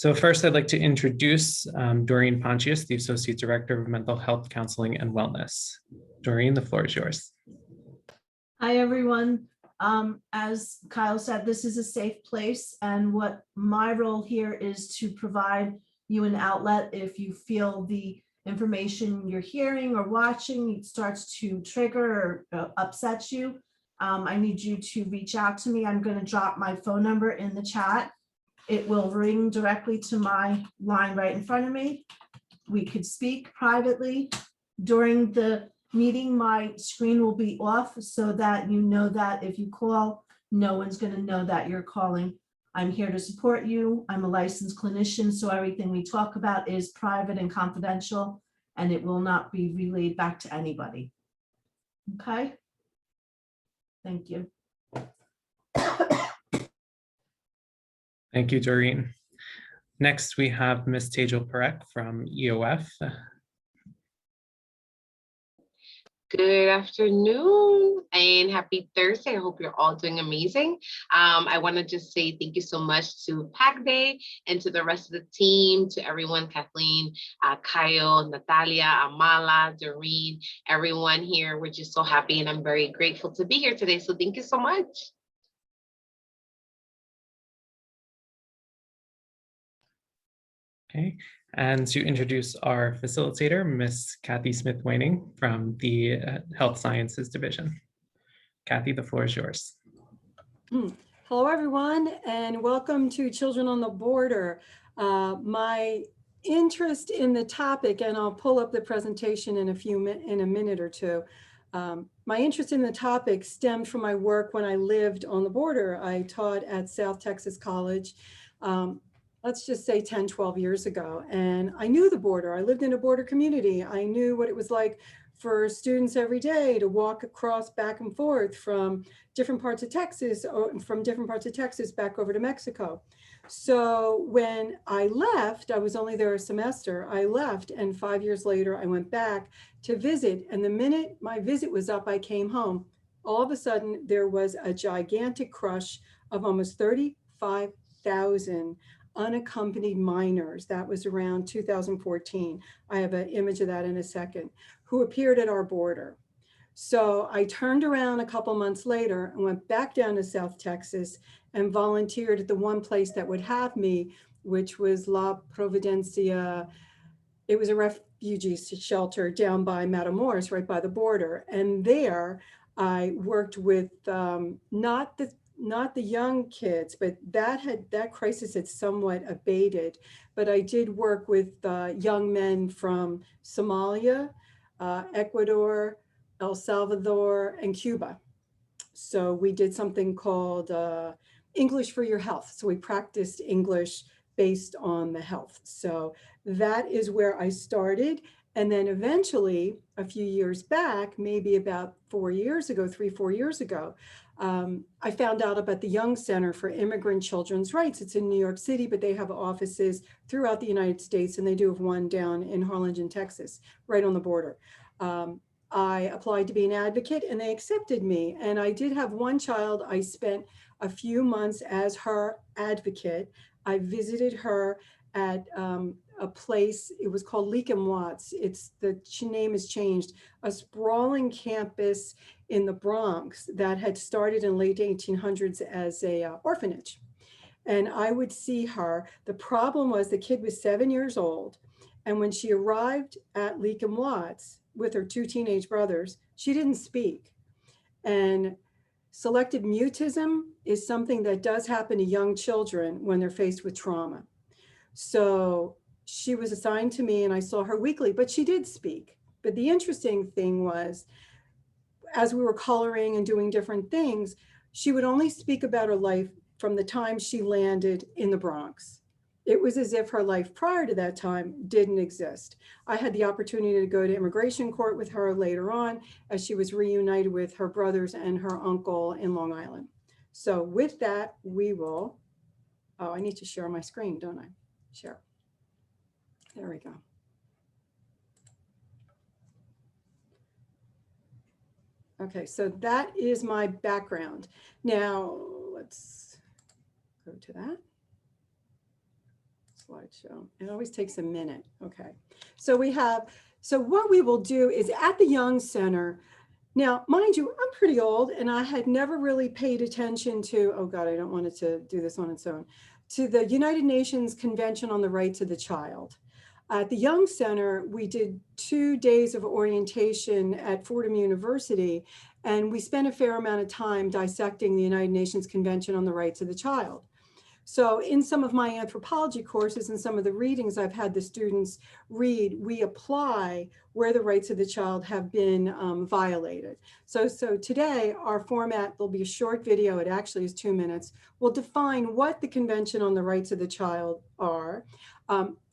So first, I'd like to introduce Doreen Pontius, the Associate Director of Mental Health Counseling and Wellness. Doreen, the floor is yours. Hi, everyone. As Kyle said, this is a safe place, and what my role here is to provide you an outlet if you feel the information you're hearing or watching starts to trigger or upset you. I need you to reach out to me. I'm going to drop my phone number in the chat. It will ring directly to my line right in front of me. We could speak privately. During the meeting, my screen will be off so that you know that if you call, no one's going to know that you're calling. I'm here to support you. I'm a licensed clinician, so everything we talk about is private and confidential, and it will not be relayed back to anybody. Okay? Thank you. Thank you, Doreen. Next, we have Ms. Tejal Parekh from EOF. Good afternoon and happy Thursday. I hope you're all doing amazing. I want to just say thank you so much to Pack Day and to the rest of the team, to everyone, Kathleen, Kyle, Natalia, Amala, Doreen, everyone here. We're just so happy and I'm very grateful to be here today. So thank you so much. Okay, and to introduce our facilitator, Ms. Kathy Smith-Waning from the Health Sciences Division. Kathy, the floor is yours. Hello, everyone, and welcome to Children on the Border. My interest in the topic, and I'll pull up the presentation in a minute or two. My interest in the topic stemmed from my work when I lived on the border. I taught at South Texas College. Let's just say 10, 12 years ago. And I knew the border. I lived in a border community. I knew what it was like for students every day to walk across back and forth from different parts of Texas or from different parts of Texas back over to Mexico. So when I left, I was only there a semester. I left, and 5 years later, I went back to visit. And the minute my visit was up, I came home. All of a sudden, there was a gigantic crush of almost 35,000 unaccompanied minors. That was around 2014. I have an image of that in a second, who appeared at our border. So I turned around a couple months later and went back down to South Texas and volunteered at the one place that would have me, which was La Providencia. It was a refugee shelter down by Matamoros, right by the border. And there I worked with not the young kids, but that crisis had somewhat abated. But I did work with young men from Somalia, Ecuador, El Salvador, and Cuba. So we did something called English for Your Health. So we practiced English based on the health. So that is where I started. And then eventually, a few years back, maybe about 4 years ago, 3-4 years ago, I found out about the Young Center for Immigrant Children's Rights. It's in New York City, but they have offices throughout the United States, and they do have one down in Harlingen, Texas, right on the border. I applied to be an advocate, and they accepted me. And I did have one child. I spent a few months as her advocate. I visited her at a place, it was called Leek and Watts. The name has changed, a sprawling campus in the Bronx that had started in late 1800s as a orphanage. And I would see her. The problem was the kid was 7 years old. And when she arrived at Leek and Watts with her 2 teenage brothers, she didn't speak. And selective mutism is something that does happen to young children when they're faced with trauma. So she was assigned to me and I saw her weekly, but she did speak. But the interesting thing was, as we were coloring and doing different things, she would only speak about her life from the time she landed in the Bronx. It was as if her life prior to that time didn't exist. I had the opportunity to go to immigration court with her later on as she was reunited with her brothers and her uncle in Long Island. So with that, we will, oh, I need to share my screen, don't I? Share. There we go. Okay, so that is my background. Now let's go to that slideshow. It always takes a minute. Okay. So what we will do is at the Young Center. Now, mind you, I'm pretty old and I had never really paid attention to, oh God, I don't want it to do this on its own, to the United Nations Convention on the Rights of the Child. At the Young Center, we did 2 days of orientation at Fordham University, and we spent a fair amount of time dissecting the United Nations Convention on the Rights of the Child. So in some of my anthropology courses and some of the readings I've had the students read, we apply where the rights of the child have been violated. So today, our format, there'll be a short video, it actually is 2 minutes, will define what the Convention on the Rights of the Child are.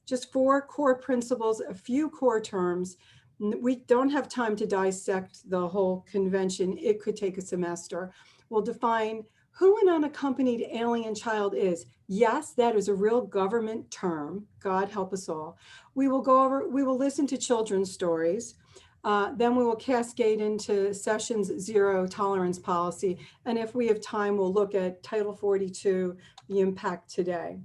Just 4 core principles, a few core terms. We don't have time to dissect the whole convention. It could take a semester. We'll define who an unaccompanied alien child is. Yes, that is a real government term. God help us all. We will listen to children's stories. Then we will cascade into sessions 0 tolerance policy. And if we have time, we'll look at Title 42, the impact today.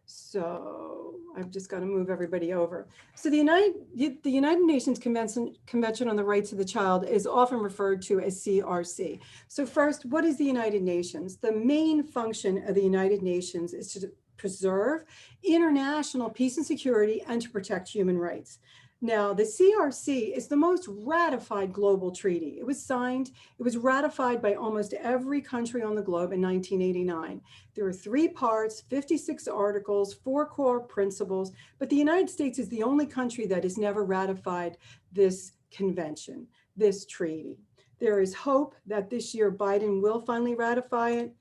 So I've just got to move everybody over. So the United Nations Convention on the Rights of the Child is often referred to as CRC. So first, what is the United Nations? The main function of the United Nations is to preserve international peace and security and to protect human rights. Now, the CRC is the most ratified global treaty. It was ratified by almost every country on the globe in 1989. There are 3 parts, 56 articles, 4 core principles, but the United States is the only country that has never ratified this convention, this treaty. There is hope that this year Biden will finally ratify it.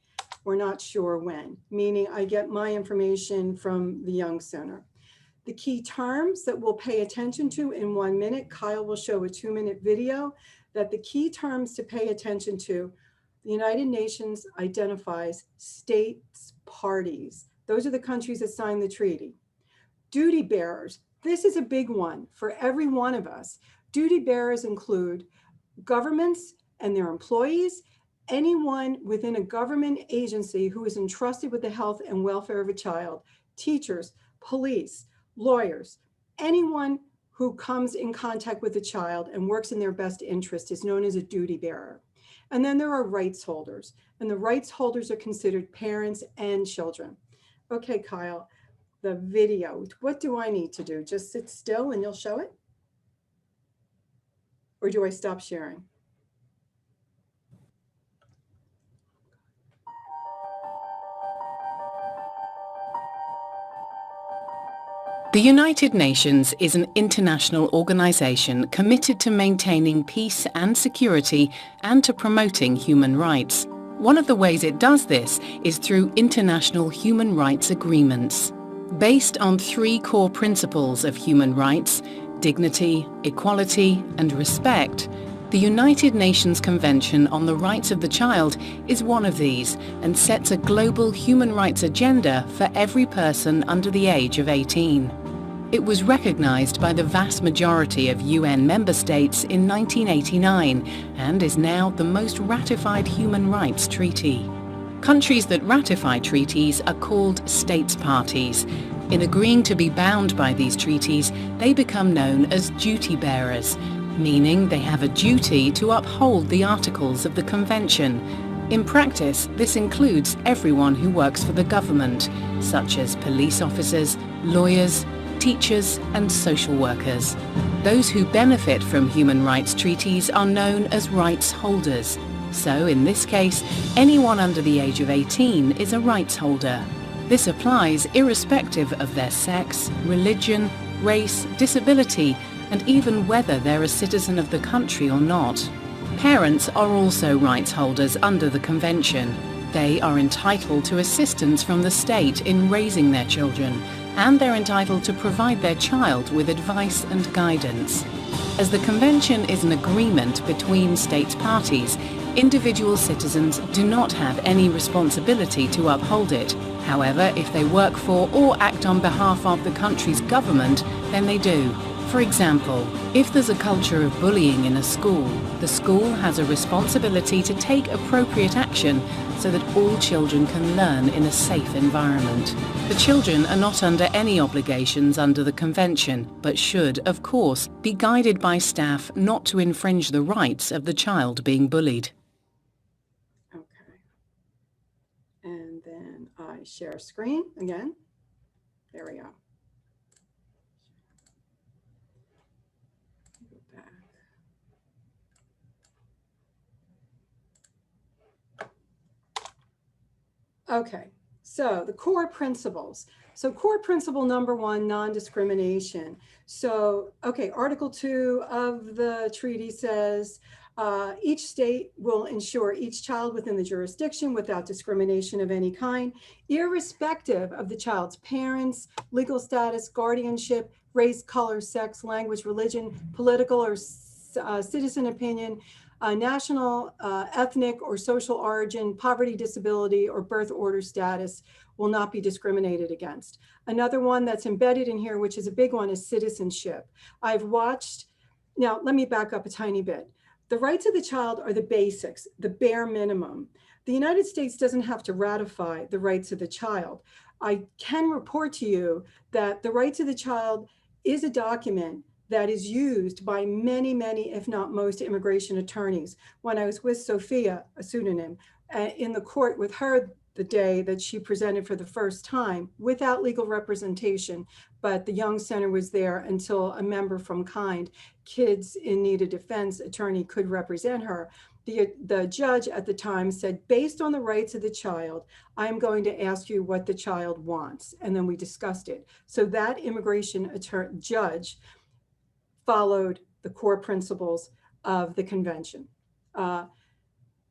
We're not sure when, meaning I get my information from the Young Center. The key terms that we'll pay attention to in 1 minute, Kyle will show a 2-minute video, that the key terms to pay attention to, the United Nations identifies states parties. Those are the countries that signed the treaty. Duty bearers, this is a big one for every one of us. Duty bearers include governments and their employees, anyone within a government agency who is entrusted with the health and welfare of a child, teachers, police, lawyers, anyone who comes in contact with a child and works in their best interest is known as a duty bearer. And then there are rights holders, and the rights holders are considered parents and children. Okay, Kyle, the video, what do I need to do? Just sit still and you'll show it? Or do I stop sharing? The United Nations is an international organization committed to maintaining peace and security and to promoting human rights. One of the ways it does this is through international human rights agreements. Based on 3 core principles of human rights, dignity, equality, and respect, the United Nations Convention on the Rights of the Child is one of these and sets a global human rights agenda for every person under the age of 18. It was recognized by the vast majority of UN member states in 1989 and is now the most ratified human rights treaty. Countries that ratify treaties are called states parties. In agreeing to be bound by these treaties, they become known as duty bearers, meaning they have a duty to uphold the articles of the convention. In practice, this includes everyone who works for the government, such as police officers, lawyers, teachers, and social workers. Those who benefit from human rights treaties are known as rights holders. So, in this case, anyone under the age of 18 is a rights holder. This applies irrespective of their sex, religion, race, disability, and even whether they're a citizen of the country or not. Parents are also rights holders under the convention. They are entitled to assistance from the state in raising their children, and they're entitled to provide their child with advice and guidance. As the convention is an agreement between states parties, individual citizens do not have any responsibility to uphold it. However, if they work for or act on behalf of the country's government, then they do. For example, if there's a culture of bullying in a school, the school has a responsibility to take appropriate action so that all children can learn in a safe environment. The children are not under any obligations under the convention, but should, of course, be guided by staff not to infringe the rights of the child being bullied. Okay. And then I share screen again. There we go. Go back. Okay, so the core principles. So core principle number 1, non-discrimination. So, okay, Article 2 of the treaty says, each state will ensure each child within the jurisdiction without discrimination of any kind, irrespective of the child's parents, legal status, guardianship, race, color, sex, language, religion, political or citizen opinion, national, ethnic, or social origin, poverty, disability, or birth order status will not be discriminated against. Another one that's embedded in here, which is a big one, is citizenship. I've watched, now let me back up a tiny bit. The rights of the child are the basics, the bare minimum. The United States doesn't have to ratify the rights of the child. I can report to you that the rights of the child is a document that is used by many, many, if not most, immigration attorneys. When I was with Sophia, a pseudonym, in the court with her the day that she presented for the first time without legal representation, but the Young Center was there until a member from KIND, Kids in Need of Defense attorney, could represent her. The judge at the time said, based on the rights of the child, I'm going to ask you what the child wants. And then we discussed it. So that immigration judge followed the core principles of the convention.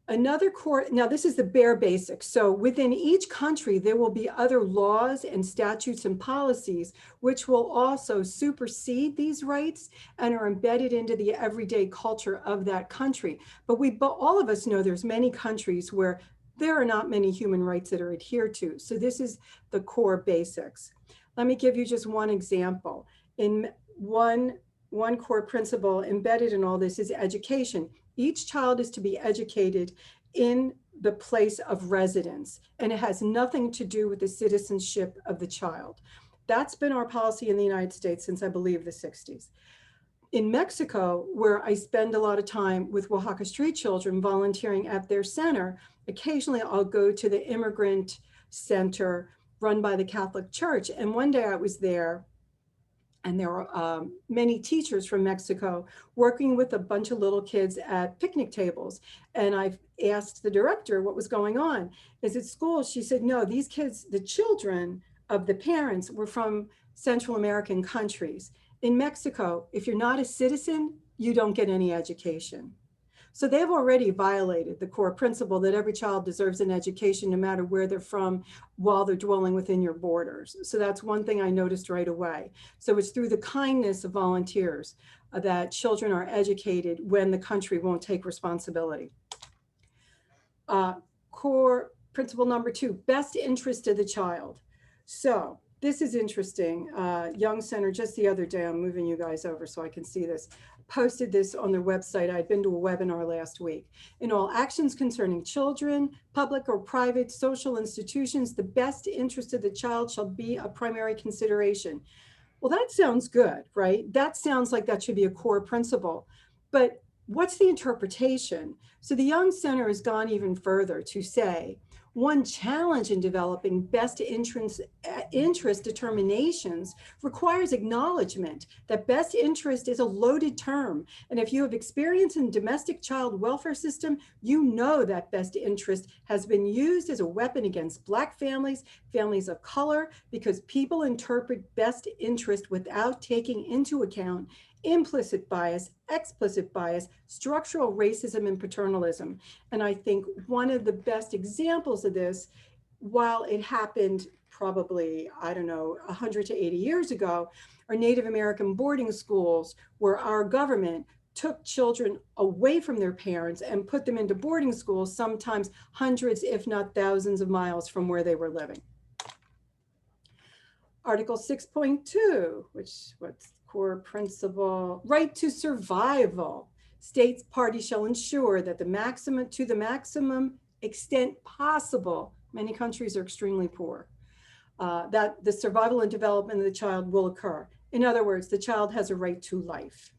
Another core, now this is the bare basics. So within each country, there will be other laws and statutes and policies which will also supersede these rights and are embedded into the everyday culture of that country. But all of us know there's many countries where there are not many human rights that are adhered to. So this is the core basics. Let me give you just one example. In one core principle embedded in all this is education. Each child is to be educated in the place of residence, and it has nothing to do with the citizenship of the child. That's been our policy in the United States since, I believe, the 60s. In Mexico, where I spend a lot of time with Oaxaca street children volunteering at their center, occasionally I'll go to the immigrant center run by the Catholic Church. And one day I was there, and there were many teachers from Mexico working with a bunch of little kids at picnic tables. And I asked the director what was going on. Is it school? She said, no, these kids, the children of the parents were from Central American countries. In Mexico, if you're not a citizen, you don't get any education. So they've already violated the core principle that every child deserves an education no matter where they're from while they're dwelling within your borders. So that's one thing I noticed right away. So it's through the kindness of volunteers that children are educated when the country won't take responsibility. Core principle number 2, best interest of the child. So this is interesting. Young Center, just the other day, I'm moving you guys over so I can see this, posted this on their website. I'd been to a webinar last week. In all actions concerning children, public or private social institutions, the best interest of the child shall be a primary consideration. Well, that sounds good, right? That sounds like that should be a core principle. But what's the interpretation? So the Young Center has gone even further to say, one challenge in developing best interest determinations requires acknowledgement that best interest is a loaded term. And if you have experience in domestic child welfare system, you know that best interest has been used as a weapon against Black families, families of color, because people interpret best interest without taking into account implicit bias, explicit bias, structural racism, and paternalism. And I think one of the best examples of this, while it happened probably, I don't know, 100 to 80 years ago, are Native American boarding schools where our government took children away from their parents and put them into boarding schools, sometimes hundreds, if not thousands of miles from where they were living. Article 6.2, which what's core principle, right to survival. States parties shall ensure that to the maximum extent possible, many countries are extremely poor, that the survival and development of the child will occur. In other words, the child has a right to life.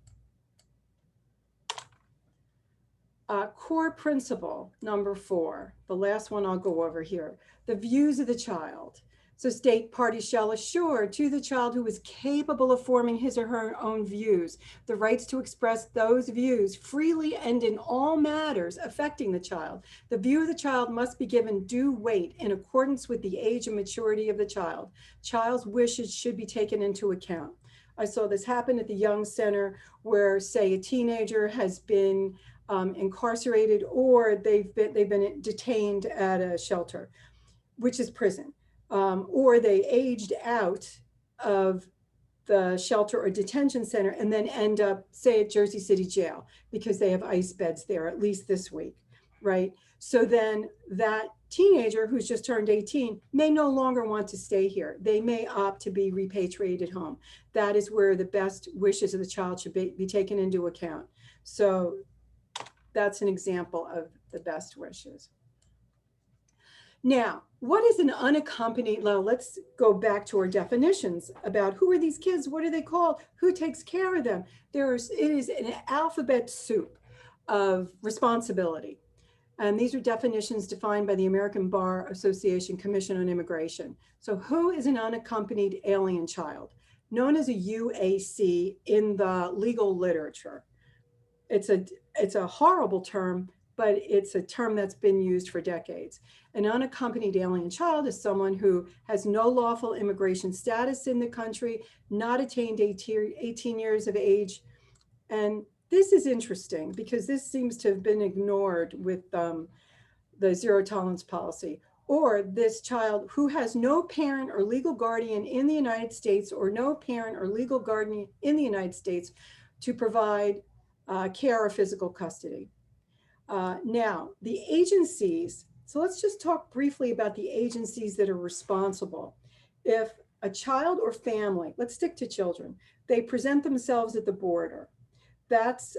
Core principle number 4, the last one I'll go over here, the views of the child. So state parties shall assure to the child who is capable of forming his or her own views, the rights to express those views freely and in all matters affecting the child. The view of the child must be given due weight in accordance with the age and maturity of the child. Child's wishes should be taken into account. I saw this happen at the Young Center where, say, a teenager has been incarcerated, or they've been detained at a shelter, which is prison, or they aged out of the shelter or detention center and then end up, say, at Jersey City Jail because they have ICE beds there, at least this week, right? So then that teenager who's just turned 18 may no longer want to stay here. They may opt to be repatriated home. That is where the best wishes of the child should be taken into account. So that's an example of the best wishes. Now, what is an unaccompanied, well, let's go back to our definitions about who are these kids, what are they called, who takes care of them. It is an alphabet soup of responsibility. And these are definitions defined by the American Bar Association Commission on Immigration. So who is an unaccompanied alien child? Known as a UAC in the legal literature. It's a horrible term, but it's a term that's been used for decades. An unaccompanied alien child is someone who has no lawful immigration status in the country, not attained 18 years of age. And this is interesting because this seems to have been ignored with the zero tolerance policy. Or this child who has no parent or legal guardian in the United States, or no parent or legal guardian in the United States to provide care or physical custody. Now, the agencies, so let's just talk briefly about the agencies that are responsible. If a child or family, let's stick to children, they present themselves at the border, that's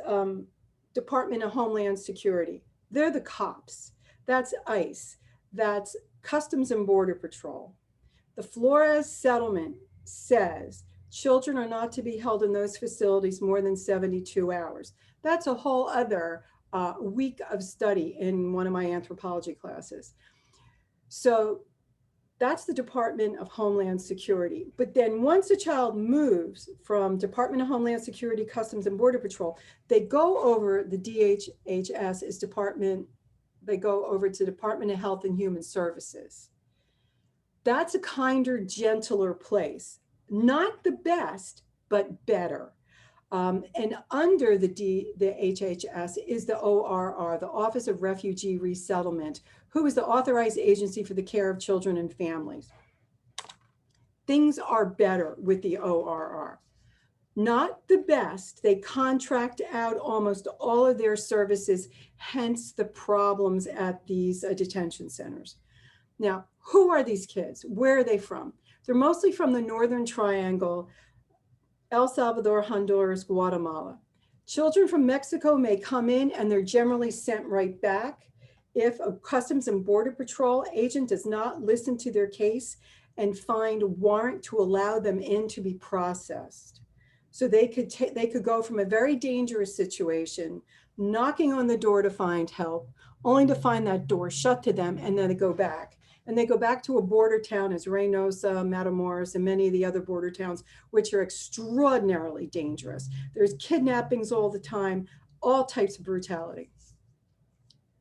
Department of Homeland Security. They're the cops. That's ICE. That's Customs and Border Patrol. The Flores settlement says children are not to be held in those facilities more than 72 hours. That's a whole other week of study in one of my anthropology classes. So that's the Department of Homeland Security. But then once a child moves from Department of Homeland Security, Customs and Border Patrol, they go over the DHHS is department, they go over to Department of Health and Human Services. That's a kinder, gentler place. Not the best, but better. And under the HHS is the ORR, the Office of Refugee Resettlement, who is the authorized agency for the care of children and families. Things are better with the ORR. Not the best. They contract out almost all of their services, hence the problems at these detention centers. Now, who are these kids? Where are they from? They're mostly from the Northern Triangle, El Salvador, Honduras, Guatemala. Children from Mexico may come in and they're generally sent right back if a Customs and Border Patrol agent does not listen to their case and find a warrant to allow them in to be processed. So they could go from a very dangerous situation, knocking on the door to find help, only to find that door shut to them, and then they go back. And they go back to a border town as Reynosa, Matamoros, and many of the other border towns, which are extraordinarily dangerous. There's kidnappings all the time, all types of brutality.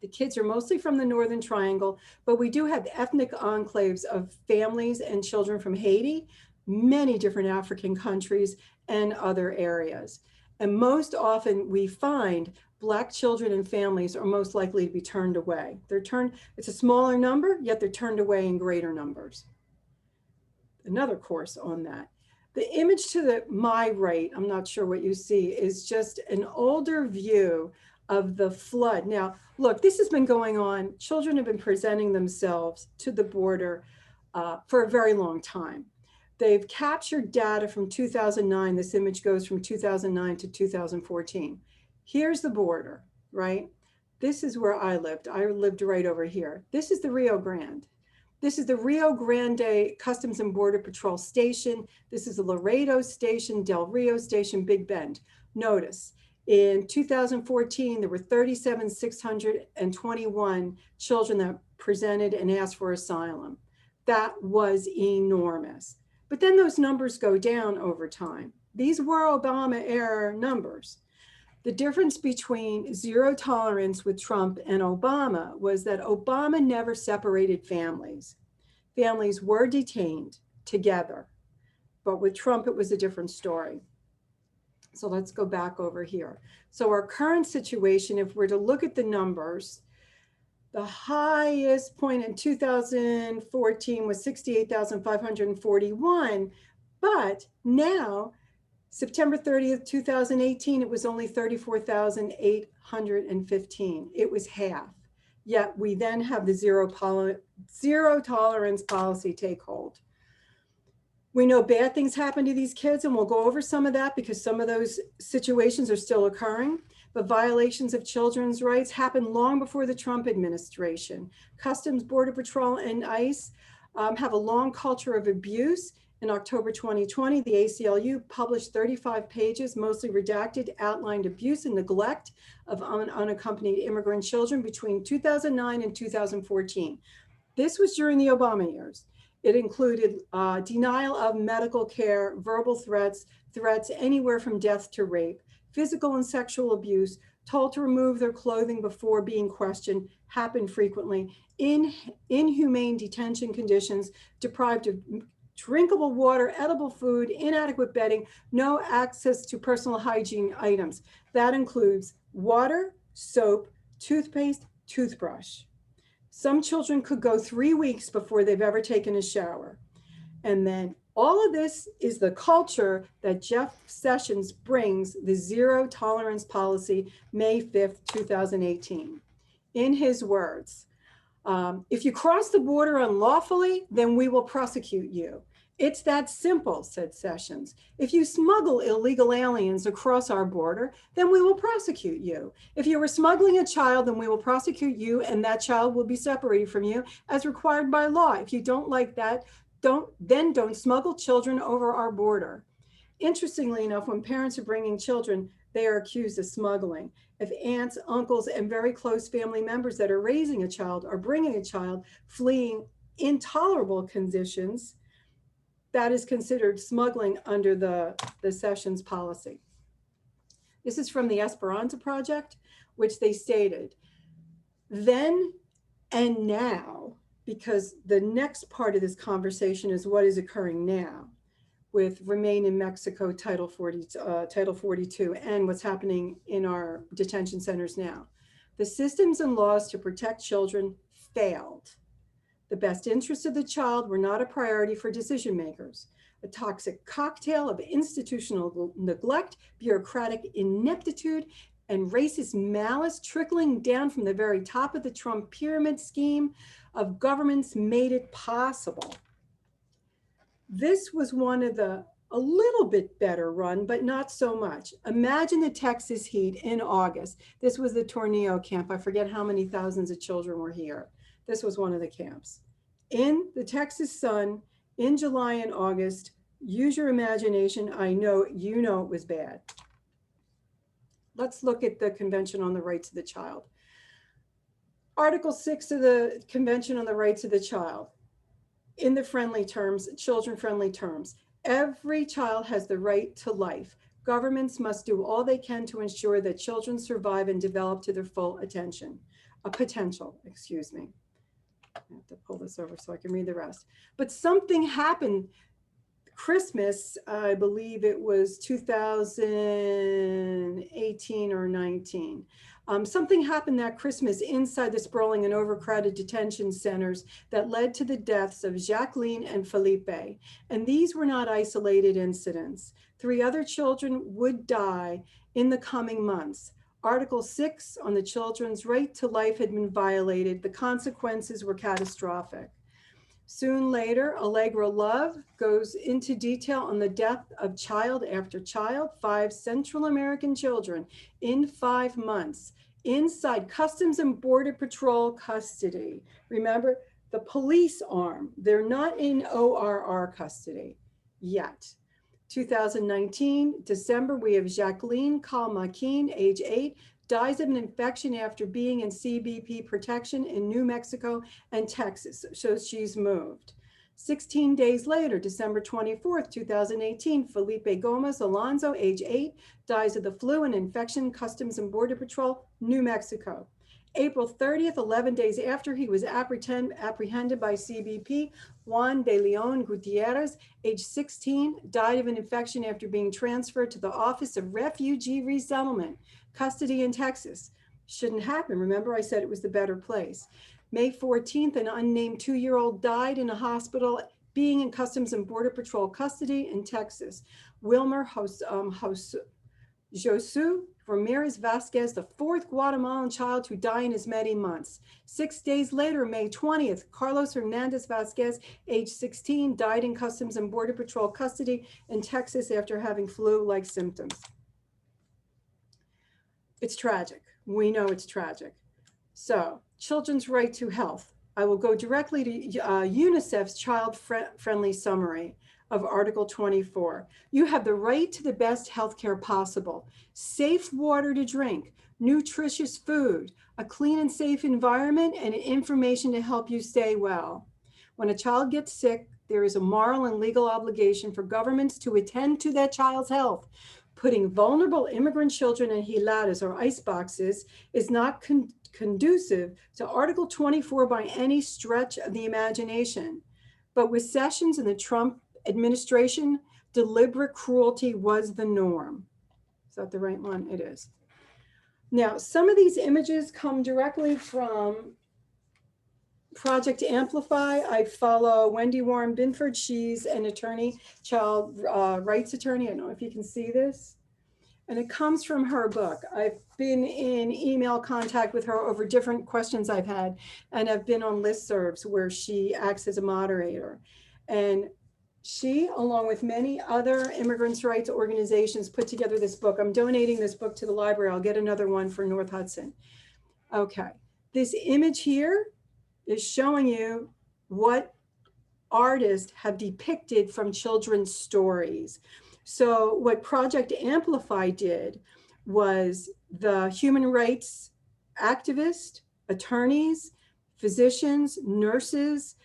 The kids are mostly from the Northern Triangle, but we do have ethnic enclaves of families and children from Haiti, many different African countries, and other areas. And most often we find Black children and families are most likely to be turned away. It's a smaller number, yet they're turned away in greater numbers. Another course on that. The image to my right, I'm not sure what you see, is just an older view of the flood. Now, look, this has been going on. Children have been presenting themselves to the border for a very long time. They've captured data from 2009. This image goes from 2009 to 2014. Here's the border, right? This is where I lived. I lived right over here. This is the Rio Grande. This is the Rio Grande Customs and Border Patrol Station. This is the Laredo Station, Del Rio Station, Big Bend. Notice, in 2014, there were 37,621 children that presented and asked for asylum. That was enormous. But then those numbers go down over time. These were Obama era numbers. The difference between zero tolerance with Trump and Obama was that Obama never separated families. Families were detained together, but with Trump, it was a different story. So let's go back over here. So our current situation, if we're to look at the numbers, the highest point in 2014 was 68,541, but now, September 30th, 2018, it was only 34,815. It was half. Yet we then have the zero tolerance policy take hold. We know bad things happen to these kids, and we'll go over some of that because some of those situations are still occurring. But violations of children's rights happened long before the Trump administration. Customs, Border Patrol, and ICE have a long culture of abuse. In October 2020, the ACLU published 35 pages, mostly redacted, outlined abuse and neglect of unaccompanied immigrant children between 2009 and 2014. This was during the Obama years. It included denial of medical care, verbal threats anywhere from death to rape, physical and sexual abuse, told to remove their clothing before being questioned, happened frequently, inhumane detention conditions, deprived of drinkable water, edible food, inadequate bedding, no access to personal hygiene items. That includes water, soap, toothpaste, toothbrush. Some children could go 3 weeks before they've ever taken a shower. And then all of this is the culture that Jeff Sessions brings the zero tolerance policy, May 5th, 2018. In his words, if you cross the border unlawfully, then we will prosecute you. It's that simple, said Sessions. If you smuggle illegal aliens across our border, then we will prosecute you. If you were smuggling a child, then we will prosecute you, and that child will be separated from you as required by law. If you don't like that, don't smuggle children over our border. Interestingly enough, when parents are bringing children, they are accused of smuggling. If aunts, uncles, and very close family members that are raising a child are bringing a child fleeing intolerable conditions, that is considered smuggling under the Sessions policy. This is from the Esperanza Project, which they stated, then and now, because the next part of this conversation is what is occurring now with Remain in Mexico, Title 42, and what's happening in our detention centers now. The systems and laws to protect children failed. The best interests of the child were not a priority for decision makers. A toxic cocktail of institutional neglect, bureaucratic ineptitude, and racist malice trickling down from the very top of the Trump pyramid scheme of governments made it possible. This was one of a little bit better run, but not so much. Imagine the Texas heat in August. This was the Tornillo camp. I forget how many thousands of children were here. This was one of the camps. In the Texas sun, in July and August, use your imagination. I know you know it was bad. Let's look at the Convention on the Rights of the Child. Article 6 of the Convention on the Rights of the Child. In the friendly terms, children-friendly terms, every child has the right to life. Governments must do all they can to ensure that children survive and develop to their full potential, excuse me. I have to pull this over so I can read the rest. But something happened Christmas, I believe it was 2018 or 19. Something happened that Christmas inside the sprawling and overcrowded detention centers that led to the deaths of Jacqueline and Felipe. And these were not isolated incidents. 3 other children would die in the coming months. Article 6 on the children's right to life had been violated. The consequences were catastrophic. Soon later, Allegra Love goes into detail on the death of child after child, 5 Central American children in 5 months inside Customs and Border Patrol custody. Remember, the police arm, they're not in ORR custody yet. 2019, December, we have Jacqueline Kalmakin, age 8, dies of an infection after being in CBP protection in New Mexico and Texas, so she's moved. 16 days later, December 24th, 2018, Felipe Gomez Alonso, age 8, dies of the flu and infection, Customs and Border Patrol, New Mexico. April 30th, 11 days after he was apprehended by CBP, Juan de Leon Gutierrez, age 16, died of an infection after being transferred to the Office of Refugee Resettlement, custody in Texas. Shouldn't happen. Remember, I said it was the better place. May 14th, an unnamed 2-year-old died in a hospital being in Customs and Border Patrol custody in Texas. Wilmer Josu Ramirez Vazquez, the 4th Guatemalan child to die in as many months. 6 days later, May 20th, Carlos Hernandez Vazquez, age 16, died in Customs and Border Patrol custody in Texas after having flu-like symptoms. It's tragic. We know it's tragic. So, children's right to health. I will go directly to UNICEF's child-friendly summary of Article 24. You have the right to the best healthcare possible, safe water to drink, nutritious food, a clean and safe environment, and information to help you stay well. When a child gets sick, there is a moral and legal obligation for governments to attend to that child's health. Putting vulnerable immigrant children in hiladas or ice boxes is not conducive to Article 24 by any stretch of the imagination. But with Sessions and the Trump administration, deliberate cruelty was the norm. Is that the right one? It is. Now, some of these images come directly from Project Amplify. I follow Wendy Warren Binford. She's an attorney, child rights attorney. I don't know if you can see this. And it comes from her book. I've been in email contact with her over different questions I've had, and I've been on listservs where she acts as a moderator. And she, along with many other immigrants' rights organizations, put together this book. I'm donating this book to the library. I'll get another one for North Hudson. Okay, this image here is showing you what artists have depicted from children's stories. So what Project Amplify did was the human rights activists, attorneys, physicians, nurses,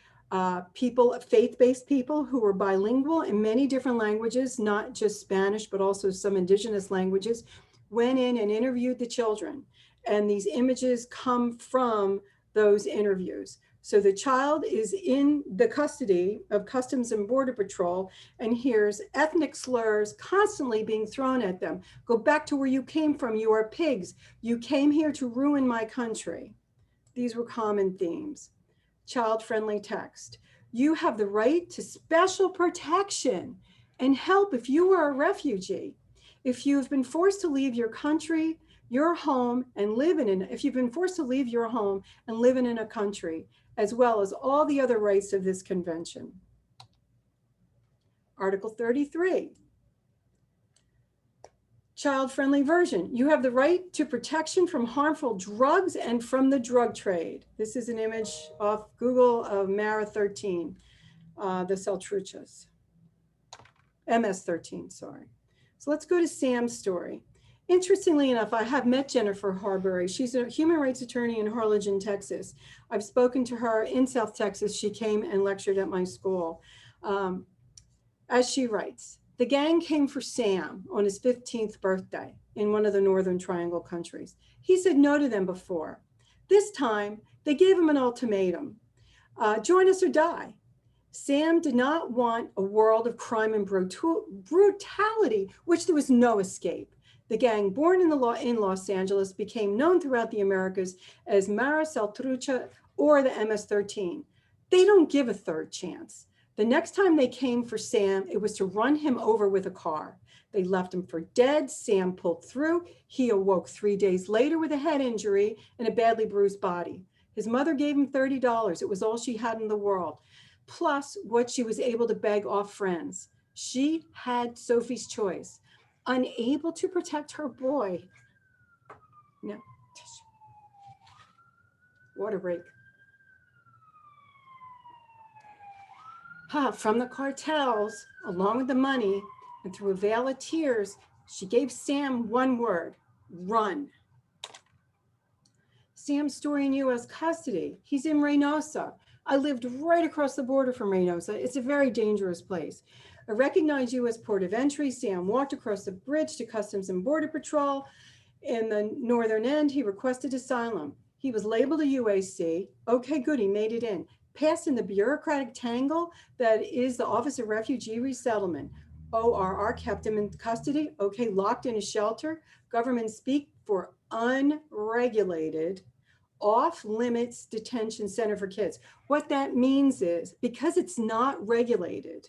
people, faith-based people who were bilingual in many different languages, not just Spanish, but also some indigenous languages, went in and interviewed the children. And these images come from those interviews. So the child is in the custody of Customs and Border Patrol and hears ethnic slurs constantly being thrown at them. Go back to where you came from. You are pigs. You came here to ruin my country. These were common themes. Child-friendly text. You have the right to special protection and help if you are a refugee. If you've been forced to leave your country, your home, and live in if you've been forced to leave your home and live in a country, as well as all the other rights of this convention. Article 33, child-friendly version. You have the right to protection from harmful drugs and from the drug trade. This is an image off Google of Mara 13, the Saltruchas. MS-13, sorry. So let's go to Sam's story. Interestingly enough, I have met Jennifer Harbury. She's a human rights attorney in Harlingen, Texas. I've spoken to her in South Texas. She came and lectured at my school. As she writes, the gang came for Sam on his 15th birthday in one of the Northern Triangle countries. He said no to them before. This time, they gave him an ultimatum. Join us or die. Sam did not want a world of crime and brutality, which there was no escape. The gang, born in Los Angeles, became known throughout the Americas as Mara Saltrucha or the MS-13. They don't give a third chance. The next time they came for Sam, it was to run him over with a car. They left him for dead. Sam pulled through. He awoke 3 days later with a head injury and a badly bruised body. His mother gave him $30. It was all she had in the world. plus what she was able to beg off friends. She had Sophie's choice. Unable to protect her boy. No. Water break. From the cartels, along with the money, and through a veil of tears, she gave Sam one word: run. Sam's story in U.S. custody. He's in Reynosa. I lived right across the border from Reynosa. It's a very dangerous place. A recognized U.S. port of entry, Sam walked across the bridge to Customs and Border Patrol. In the northern end, he requested asylum. He was labeled a UAC. Okay, good, he made it in. Passed in the bureaucratic tangle that is the Office of Refugee Resettlement. ORR kept him in custody. Okay, locked in a shelter. Government speak for unregulated, off-limits detention center for kids. What that means is, because it's not regulated,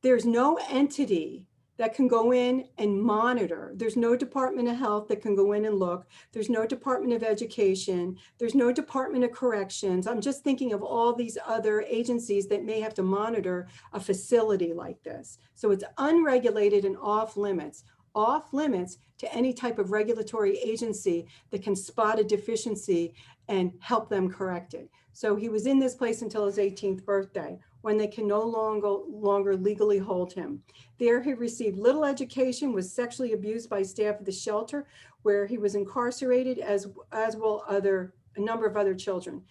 there's no entity that can go in and monitor. There's no Department of Health that can go in and look. There's no Department of Education. There's no Department of Corrections. I'm just thinking of all these other agencies that may have to monitor a facility like this. So it's unregulated and off limits to any type of regulatory agency that can spot a deficiency and help them correct it. So he was in this place until his 18th birthday, when they can no longer legally hold him. There he received little education, was sexually abused by staff of the shelter where he was incarcerated, as well a number of other children.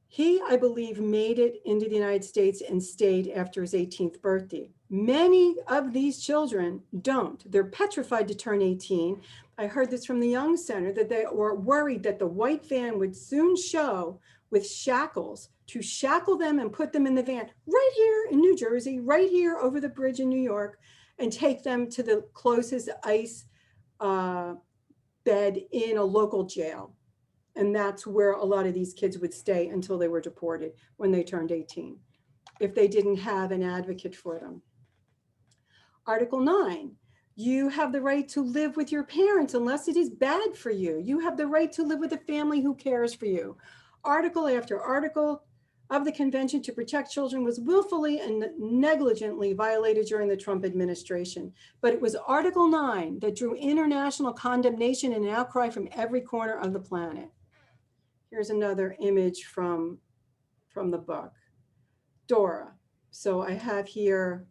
He, I believe, made it into the United States and stayed after his 18th birthday. Many of these children don't. They're petrified to turn 18. I heard this from the Young Center, that they were worried that the white van would soon show with shackles to shackle them and put them in the van right here in New Jersey, right here over the bridge in New York, and take them to the closest ICE bed in a local jail. And that's where a lot of these kids would stay until they were deported when they turned 18, if they didn't have an advocate for them. Article 9, you have the right to live with your parents unless it is bad for you. You have the right to live with a family who cares for you. Article after article of the Convention to Protect Children was willfully and negligently violated during the Trump administration. But it was Article 9 that drew international condemnation and outcry from every corner of the planet. Here's another image from the book. Dora. So I have here,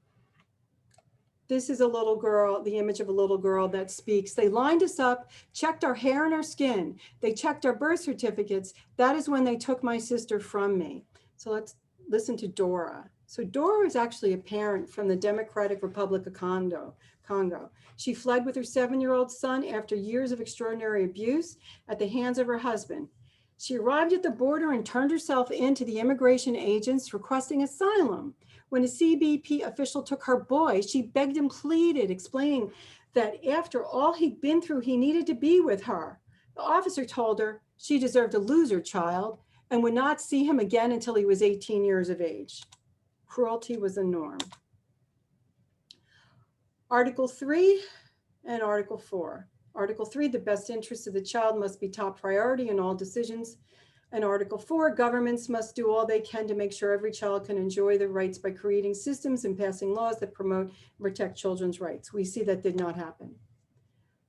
this is a little girl, the image of a little girl that speaks. They lined us up, checked our hair and our skin. They checked our birth certificates. That is when they took my sister from me. So let's listen to Dora. So Dora is actually a parent from the Democratic Republic of Congo. She fled with her 7-year-old son after years of extraordinary abuse at the hands of her husband. She arrived at the border and turned herself in to the immigration agents requesting asylum. When a CBP official took her boy, she begged and pleaded, explaining that after all he'd been through, he needed to be with her. The officer told her she deserved to lose her child and would not see him again until he was 18 years of age. Cruelty was the norm. Article 3 and Article 4. Article 3, the best interests of the child must be top priority in all decisions. And Article 4, governments must do all they can to make sure every child can enjoy their rights by creating systems and passing laws that promote and protect children's rights. We see that did not happen.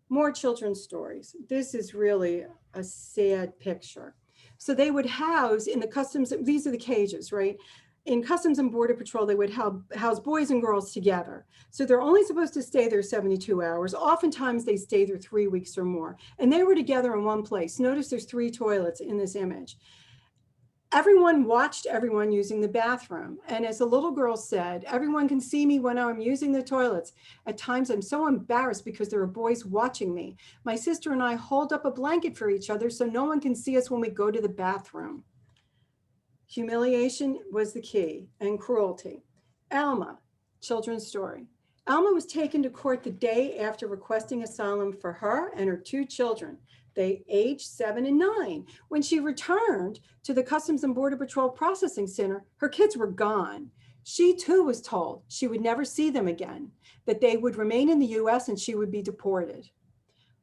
More children's stories. This is really a sad picture. So they would house in the customs, these are the cages, right? In Customs and Border Patrol, they would house boys and girls together. So they're only supposed to stay there 72 hours. Oftentimes they stay there 3 weeks or more. And they were together in one place. Notice there's 3 toilets in this image. Everyone watched everyone using the bathroom. And as the little girl said, everyone can see me when I'm using the toilets. At times I'm so embarrassed because there are boys watching me. My sister and I hold up a blanket for each other so no one can see us when we go to the bathroom. Humiliation was the key, and cruelty. Alma, children's story. Alma was taken to court the day after requesting asylum for her and her 2 children. They aged 7 and 9. When she returned to the Customs and Border Patrol Processing Center, her kids were gone. She too was told she would never see them again, that they would remain in the US and she would be deported.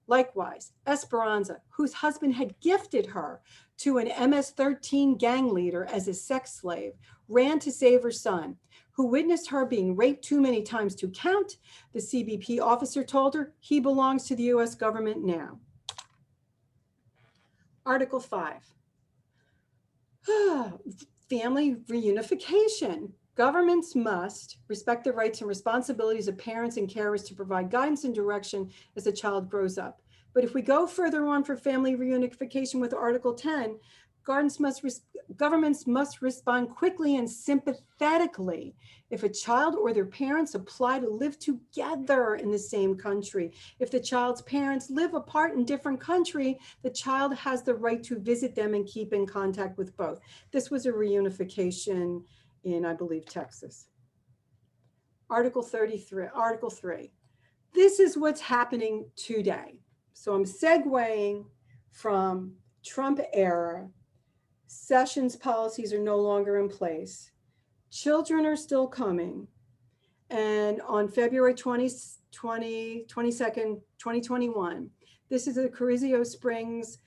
Likewise, Esperanza, whose husband had gifted her to an MS-13 gang leader as a sex slave, ran to save her son, who witnessed her being raped too many times to count. The CBP officer told her he belongs to the US government now. Article 5. Family reunification. Governments must respect the rights and responsibilities of parents and carers to provide guidance and direction as a child grows up. But if we go further on for family reunification with Article 10, governments must respond quickly and sympathetically if a child or their parents apply to live together in the same country. If the child's parents live apart in different country, the child has the right to visit them and keep in contact with both. This was a reunification in, I believe, Texas. Article 3. This is what's happening today. So I'm segueing from Trump era. Sessions policies are no longer in place. Children are still coming. And on February 22nd, 2021, this is the Carrizo Springs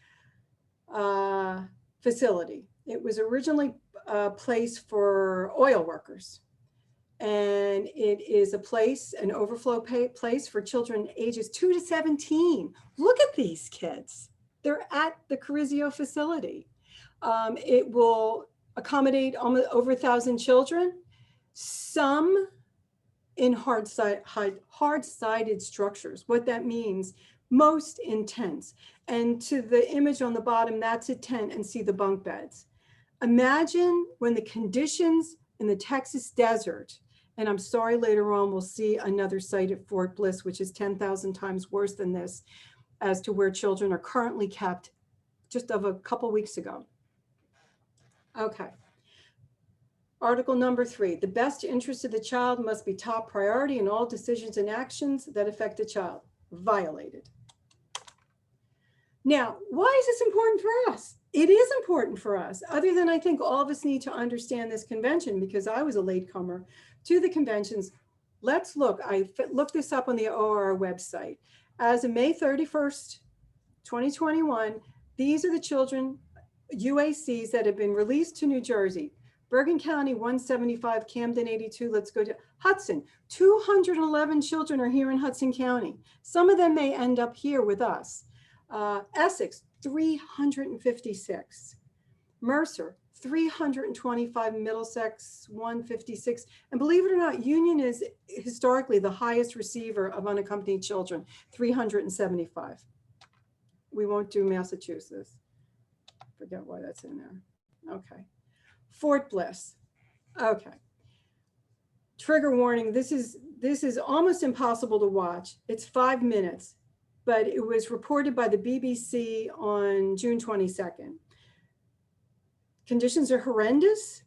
facility. It was originally a place for oil workers. And it is a place, an overflow place for children ages 2 to 17. Look at these kids. They're at the Carrizo facility. It will accommodate almost over 1,000 children, some in hard-sided structures. What that means, most in tents. And to the image on the bottom, that's a tent, and see the bunk beds. Imagine when the conditions in the Texas desert, and I'm sorry, later on we'll see another site at Fort Bliss, which is 10,000 times worse than this, as to where children are currently kept just of a couple weeks ago. Okay. Article number 3, the best interest of the child must be top priority in all decisions and actions that affect the child. Violated. Now, why is this important for us? It is important for us, other than I think all of us need to understand this convention, because I was a latecomer to the conventions. Let's look. I looked this up on the OR website. As of May 31st, 2021, these are the children, UACs, that have been released to New Jersey. Bergen County, 175, Camden, 82. Let's go to Hudson. 211 children are here in Hudson County. Some of them may end up here with us. Essex, 356. Mercer, 325. Middlesex, 156. And believe it or not, Union is historically the highest receiver of unaccompanied children, 375. We won't do Massachusetts. Forget why that's in there. Okay. Fort Bliss. Okay. Trigger warning. This is almost impossible to watch. It's 5 minutes, but it was reported by the BBC on June 22nd. Conditions are horrendous.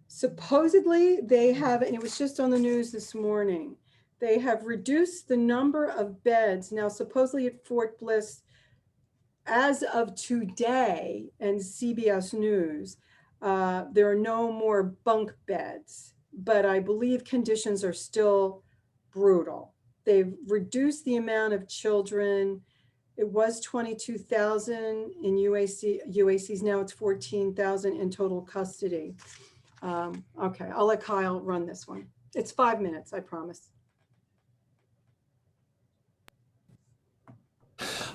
Supposedly they have, and it was just on the news this morning, they have reduced the number of beds. Now, supposedly at Fort Bliss, as of today, and CBS News, there are no more bunk beds, but I believe conditions are still brutal. They've reduced the amount of children. It was 22,000 in UACs, now it's 14,000 in total custody. Okay, I'll let Kyle run this one. It's 5 minutes, I promise.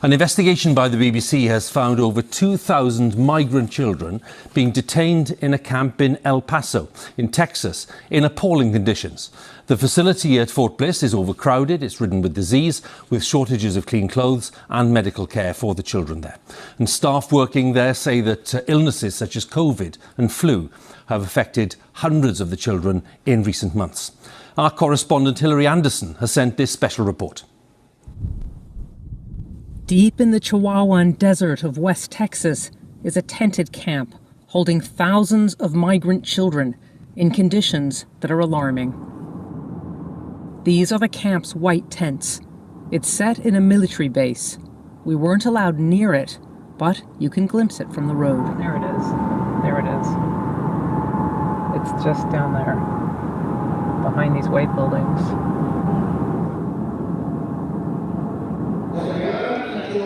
An investigation by the BBC has found over 2,000 migrant children being detained in a camp in El Paso, in Texas, in appalling conditions. The facility at Fort Bliss is overcrowded, it's ridden with disease, with shortages of clean clothes and medical care for the children there. And staff working there say that illnesses such as COVID and flu have affected hundreds of the children in recent months. Our correspondent Hilary Anderson has sent this special report. Deep in the Chihuahuan desert of West Texas is a tented camp holding thousands of migrant children in conditions that are alarming. These are the camp's white tents. It's set in a military base. We weren't allowed near it, but you can glimpse it from the road. There it is. There it is. It's just down there, behind these white buildings.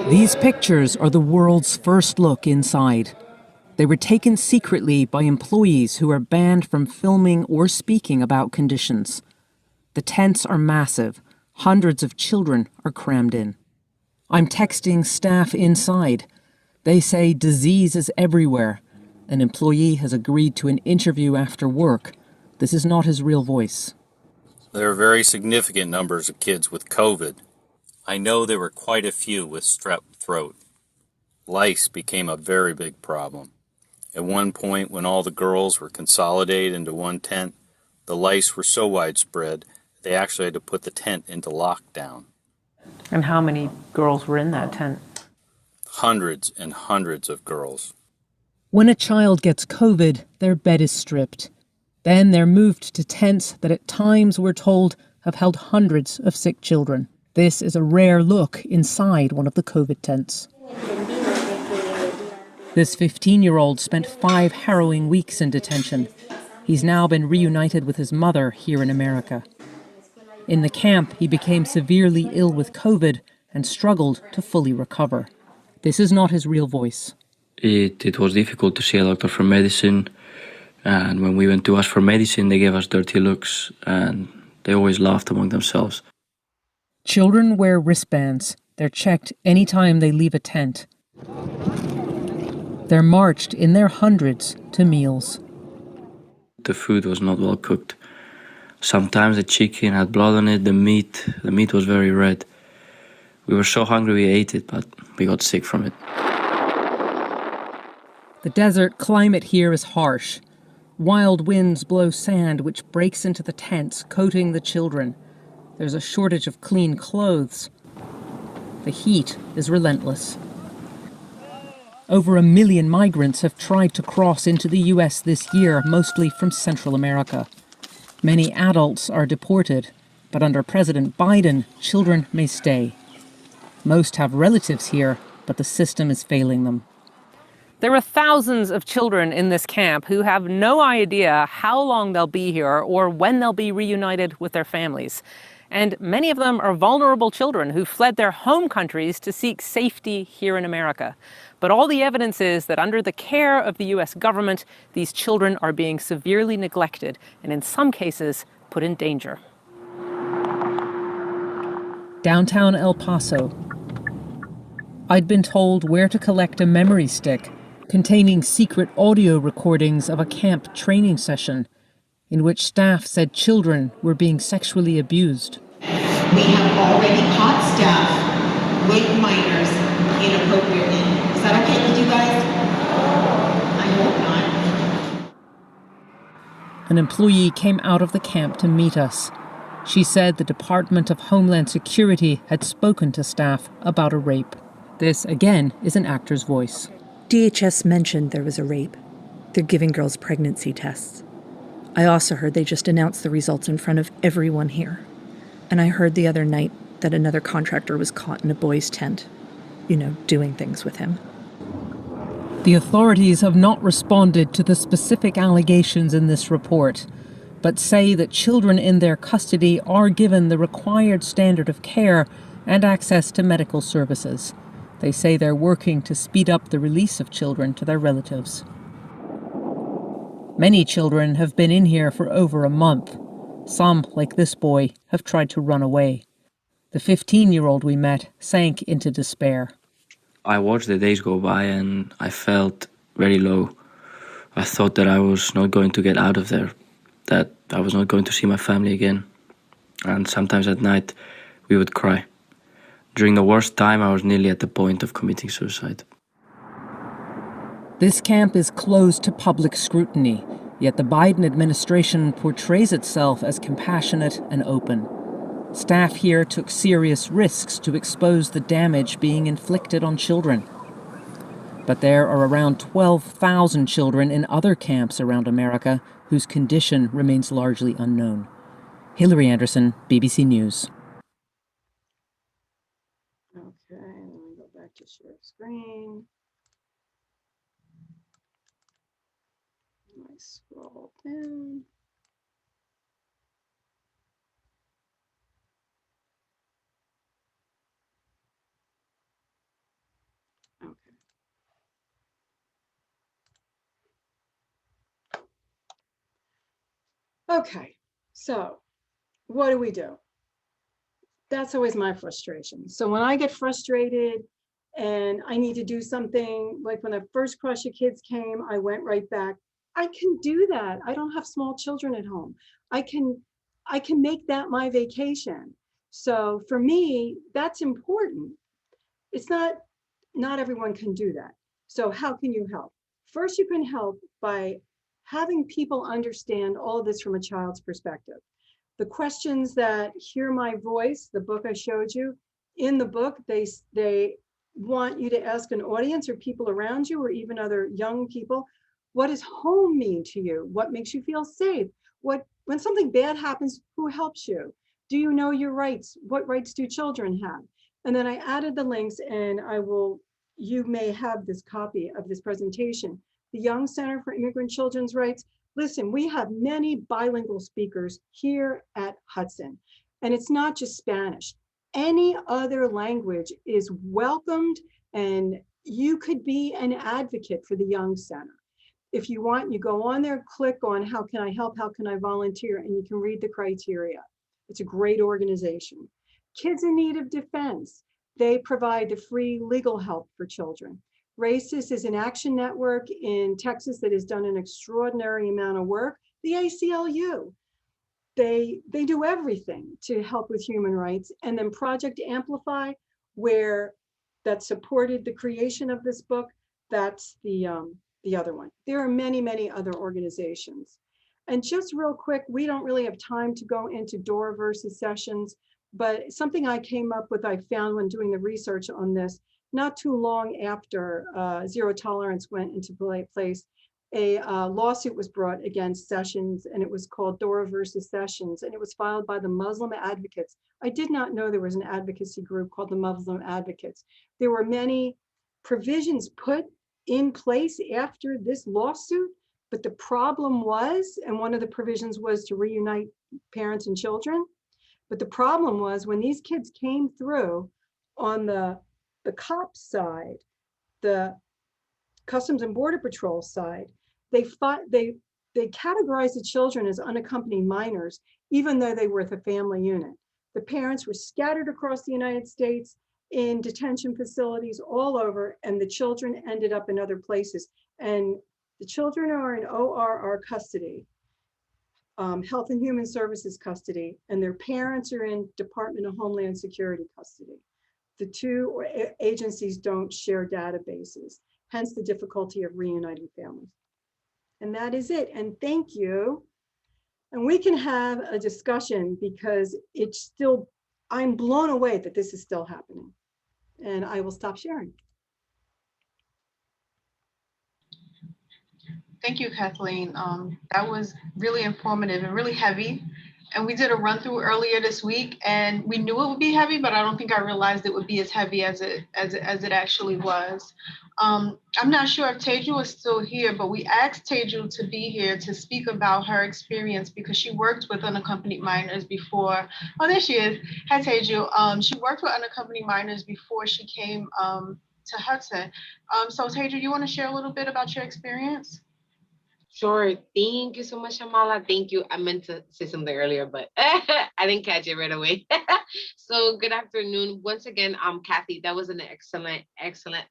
These pictures are the world's first look inside. They were taken secretly by employees who are banned from filming or speaking about conditions. The tents are massive. Hundreds of children are crammed in. I'm texting staff inside. They say disease is everywhere. An employee has agreed to an interview after work. This is not his real voice. There are very significant numbers of kids with COVID. I know there were quite a few with strep throat. Lice became a very big problem. At one point, when all the girls were consolidated into one tent, the lice were so widespread, they actually had to put the tent into lockdown. And how many girls were in that tent? Hundreds and hundreds of girls. When a child gets COVID, their bed is stripped. Then they're moved to tents that at times, we're told, have held hundreds of sick children. This is a rare look inside one of the COVID tents. This 15-year-old spent 5 harrowing weeks in detention. He's now been reunited with his mother here in America. In the camp, he became severely ill with COVID and struggled to fully recover. This is not his real voice. It was difficult to see a doctor for medicine, and when we went to ask for medicine, they gave us dirty looks, and they always laughed among themselves. Children wear wristbands. They're checked anytime they leave a tent. They're marched in their hundreds to meals. The food was not well cooked. Sometimes the chicken had blood on it, the meat was very red. We were so hungry we ate it, but we got sick from it. The desert climate here is harsh. Wild winds blow sand which breaks into the tents, coating the children. There's a shortage of clean clothes. The heat is relentless. Over 1 million migrants have tried to cross into the U.S. this year, mostly from Central America. Many adults are deported, but under President Biden, children may stay. Most have relatives here, but the system is failing them. There are thousands of children in this camp who have no idea how long they'll be here or when they'll be reunited with their families. And many of them are vulnerable children who fled their home countries to seek safety here in America. But all the evidence is that under the care of the U.S. government, these children are being severely neglected and in some cases put in danger. Downtown El Paso. I'd been told where to collect a memory stick containing secret audio recordings of a camp training session in which staff said children were being sexually abused. We have already caught staff with minors inappropriately. Is that okay with you guys? I hope not. An employee came out of the camp to meet us. She said the Department of Homeland Security had spoken to staff about a rape. This, again, is an actor's voice. DHS mentioned there was a rape. They're giving girls pregnancy tests. I also heard they just announced the results in front of everyone here. And I heard the other night that another contractor was caught in a boy's tent, doing things with him. The authorities have not responded to the specific allegations in this report, but say that children in their custody are given the required standard of care and access to medical services. They say they're working to speed up the release of children to their relatives. Many children have been in here for over a month. Some, like this boy, have tried to run away. The 15-year-old we met sank into despair. I watched the days go by and I felt very low. I thought that I was not going to get out of there, that I was not going to see my family again. And sometimes at night we would cry. During the worst time, I was nearly at the point of committing suicide. This camp is closed to public scrutiny, yet the Biden administration portrays itself as compassionate and open. Staff here took serious risks to expose the damage being inflicted on children. But there are around 12,000 children in other camps around America whose condition remains largely unknown. Hillary Anderson, BBC News. Okay, let me go back to share screen. I scroll down. Okay. Okay, so what do we do? That's always my frustration. So when I get frustrated and I need to do something, like when the first Crush of Kids came, I went right back. I can do that. I don't have small children at home. I can make that my vacation. So for me, that's important. It's not everyone can do that. So how can you help? First, you can help by having people understand all of this from a child's perspective. The questions that Hear My Voice, the book I showed you, in the book, they want you to ask an audience or people around you or even other young people, what does home mean to you? What makes you feel safe? When something bad happens, who helps you? Do you know your rights? What rights do children have? And then I added the links, and you may have this copy of this presentation. The Young Center for Immigrant Children's Rights. Listen, we have many bilingual speakers here at Hudson, and it's not just Spanish. Any other language is welcomed, and you could be an advocate for the Young Center. If you want, you go on there, click on how can I help, how can I volunteer, and you can read the criteria. It's a great organization. Kids in Need of Defense, they provide the free legal help for children. Racist is an action network in Texas that has done an extraordinary amount of work. The ACLU, they do everything to help with human rights. And then Project Amplify, where that supported the creation of this book, that's the other one. There are many, many other organizations. And just real quick, we don't really have time to go into DORA versus Sessions, but something I came up with, I found when doing the research on this, not too long after zero tolerance went into place, a lawsuit was brought against Sessions, and it was called DORA versus Sessions, and it was filed by the Muslim Advocates. I did not know there was an advocacy group called the Muslim Advocates. There were many provisions put in place after this lawsuit, but the problem was, and one of the provisions was to reunite parents and children, but the problem was when these kids came through on the cops side, the Customs and Border Patrol side, they categorized the children as unaccompanied minors, even though they were with a family unit. The parents were scattered across the United States in detention facilities all over, and the children ended up in other places. And the children are in ORR custody, Health and Human Services custody, and their parents are in Department of Homeland Security custody. The two agencies don't share databases, hence the difficulty of reuniting families. And that is it, and thank you. And we can have a discussion because it's still, I'm blown away that this is still happening. And I will stop sharing. Thank you, Kathleen. That was really informative and really heavy. And we did a run through earlier this week, and we knew it would be heavy, but I don't think I realized it would be as heavy as it actually was. I'm not sure if Teju is still here, but we asked Teju to be here to speak about her experience because she worked with unaccompanied minors before. Oh, there she is. Hi, Teju. She worked with unaccompanied minors before she came to Hudson. So Teju, you want to share a little bit about your experience? Sure. Thank you so much, Amala. Thank you. I meant to say something earlier, but I didn't catch it right away. So good afternoon. Once again, Kathy, that was an excellent,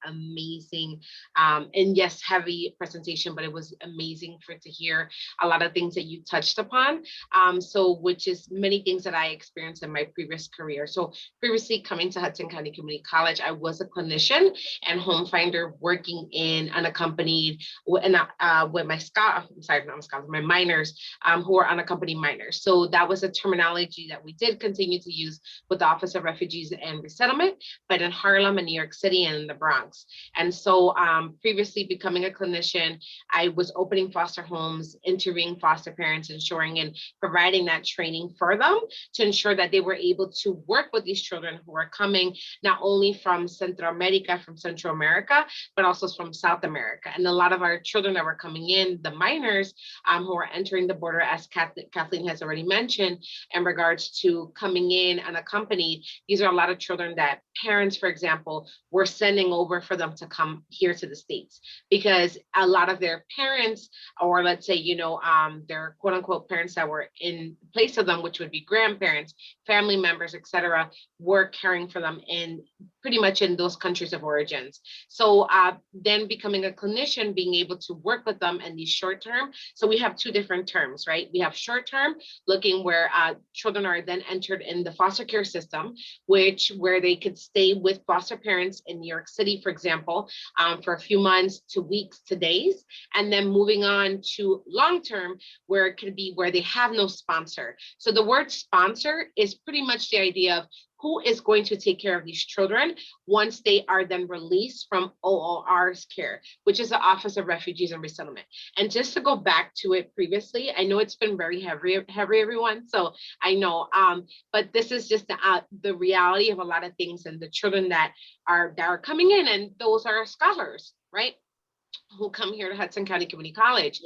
amazing, and yes, heavy presentation, but it was amazing to hear a lot of things that you touched upon. So which is many things that I experienced in my previous career. So previously coming to Hudson County Community College, I was a clinician and home finder working in unaccompanied with my minors who are unaccompanied minors. So that was a terminology that we did continue to use with the Office of Refugees and Resettlement, but in Harlem and New York City and in the Bronx. And so previously becoming a clinician, I was opening foster homes, interviewing foster parents, ensuring and providing that training for them to ensure that they were able to work with these children who are coming not only from Central America, but also from South America. And a lot of our children that were coming in, the minors who are entering the border, as Kathleen has already mentioned, in regards to coming in unaccompanied. These are a lot of children that parents, for example, were sending over for them to come here to the States, because a lot of their parents, or let's say, their quote unquote parents that were in place of them, which would be grandparents, family members, etc., were caring for them in pretty much in those countries of origins. So then becoming a clinician, being able to work with them in these short term. So we have two different terms, right? We have short term, looking where children are then entered in the foster care system, where they could stay with foster parents in New York City, for example, for a few months to weeks to days, and then moving on to long term, where it could be where they have no sponsor. So the word sponsor is pretty much the idea of who is going to take care of these children once they are then released from OR's care, which is the Office of Refugees and Resettlement. And just to go back to it previously, I know it's been very heavy, everyone. So I know, but this is just the reality of a lot of things and the children that are coming in, and those are scholars, right? Who come here to Hudson County Community College,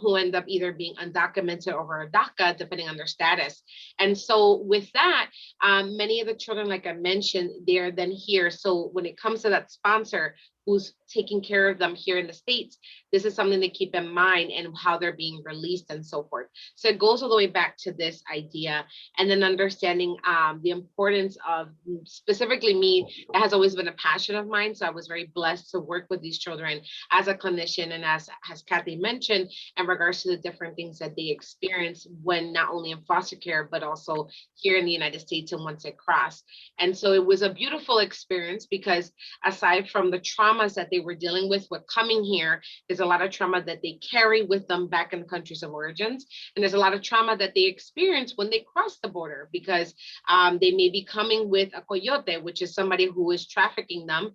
who end up either being undocumented or DACA, depending on their status. And so with that, many of the children, like I mentioned, they're then here. So when it comes to that sponsor who's taking care of them here in the States, this is something to keep in mind, and how they're being released and so forth. So it goes all the way back to this idea, and then understanding the importance of, specifically me, that has always been a passion of mine. So I was very blessed to work with these children as a clinician, and as Kathy mentioned, in regards to the different things that they experience when not only in foster care, but also here in the United States and once they cross. And so it was a beautiful experience, because aside from the traumas that they were dealing with coming here, there's a lot of trauma that they carry with them back in countries of origins. And there's a lot of trauma that they experience when they cross the border, because they may be coming with a coyote, which is somebody who is trafficking them,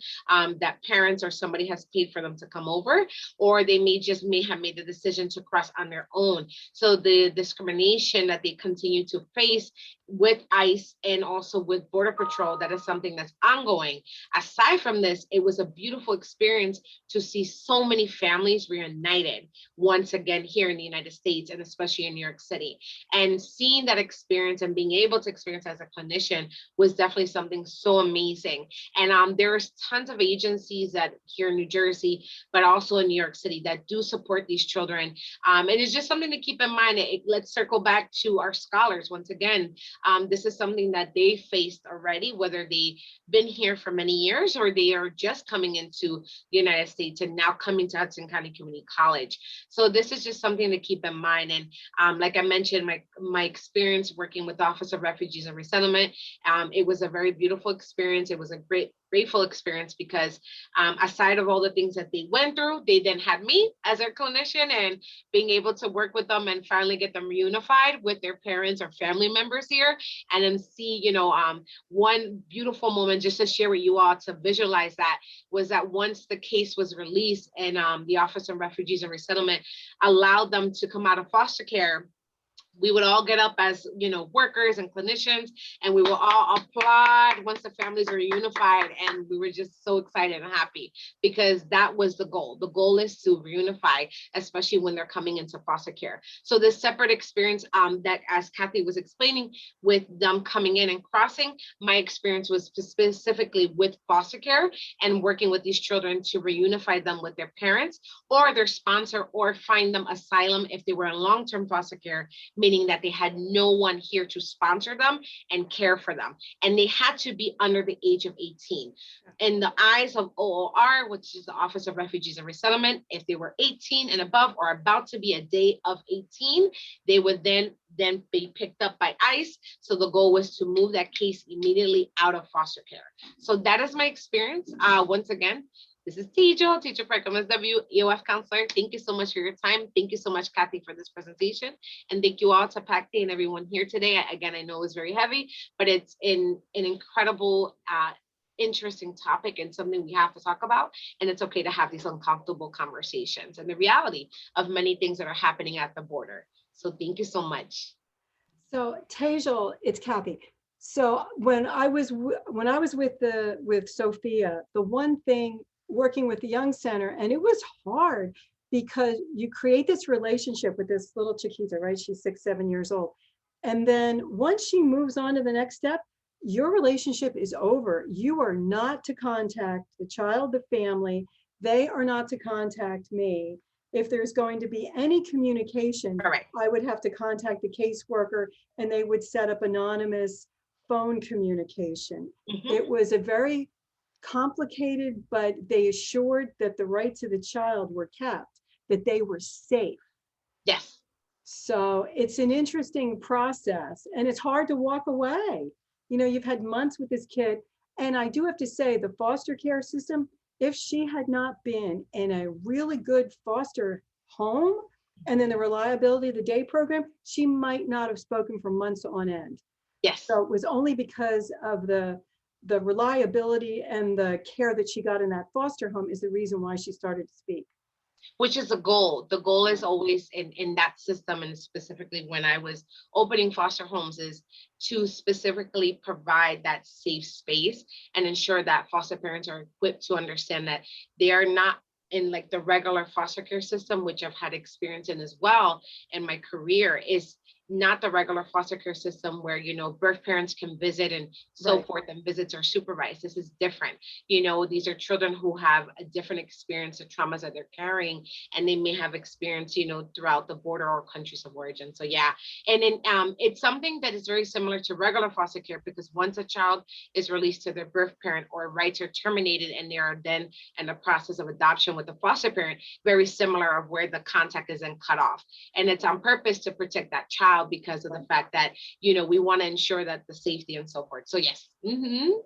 that parents or somebody has paid for them to come over, or they may have made the decision to cross on their own. So the discrimination that they continue to face with ICE and also with Border Patrol, that is something that's ongoing. Aside from this, it was a beautiful experience to see so many families reunited once again here in the United States, and especially in New York City. And seeing that experience and being able to experience as a clinician was definitely something so amazing. And there's tons of agencies that here in New Jersey, but also in New York City, that do support these children. And it's just something to keep in mind. Let's circle back to our scholars once again. This is something that they faced already, whether they've been here for many years or they are just coming into the United States and now coming to Hudson County Community College. So this is just something to keep in mind. And like I mentioned, my experience working with the Office of Refugees and Resettlement, it was a very beautiful experience. It was a grateful experience, because aside of all the things that they went through, they then had me as their clinician, and being able to work with them and finally get them reunified with their parents or family members here, and then see, one beautiful moment just to share with you all to visualize that was that once the case was released and the Office of Refugees and Resettlement allowed them to come out of foster care, we would all get up as, workers and clinicians, and we will all applaud once the families are reunified. And we were just so excited and happy, because that was the goal. The goal is to reunify, especially when they're coming into foster care. So this separate experience that, as Kathy was explaining, with them coming in and crossing, my experience was specifically with foster care and working with these children to reunify them with their parents or their sponsor, or find them asylum if they were in long-term foster care, meaning that they had no one here to sponsor them and care for them. And they had to be under the age of 18. In the eyes of OOR, which is the Office of Refugees and Resettlement, if they were 18 and above, or about to be a day of 18, they would then be picked up by ICE. So the goal was to move that case immediately out of foster care. So that is my experience. Once again, this is Tijo, teacher for MSW, EOF counselor. Thank you so much for your time. Thank you so much, Kathy, for this presentation. And thank you all to PACT and everyone here today. Again, I know it's very heavy, but it's an incredible, interesting topic and something we have to talk about. And it's okay to have these uncomfortable conversations and the reality of many things that are happening at the border. So thank you so much. So Tejal, it's Kathy. So when I was with Sophia, the one thing working with the Young Center, and it was hard because you create this relationship with this little Chiquita, right? She's 6, 7 years old. And then once she moves on to the next step, your relationship is over. You are not to contact the child, the family. They are not to contact me. If there's going to be any communication, Correct. I would have to contact the caseworker and they would set up anonymous phone communication. It was a very complicated, but they assured that the rights of the child were kept, that they were safe. Yes. So it's an interesting process and it's hard to walk away. You know, you've had months with this kid. And I do have to say the foster care system, if she had not been in a really good foster home and then the reliability of the day program, she might not have spoken for months on end. Yes. So it was only because of the reliability and the care that she got in that foster home is the reason why she started to speak. Which is the goal. The goal is always in that system, and specifically when I was opening foster homes, is to specifically provide that safe space and ensure that foster parents are equipped to understand that they are not in like the regular foster care system, which I've had experience in as well in my career, is not the regular foster care system where, you know, birth parents can visit and so forth, and visits are supervised. This is different. You know, these are children who have a different experience of traumas that they're carrying, and they may have experience, you know, throughout the border or countries of origin. So yeah, and then it's something that is very similar to regular foster care, because once a child is released to their birth parent or rights are terminated and they are then in the process of adoption with the foster parent, very similar of where the contact is then cut off. And it's on purpose to protect that child because of the fact that, you know, we want to ensure that the safety and so forth. So yes. Thank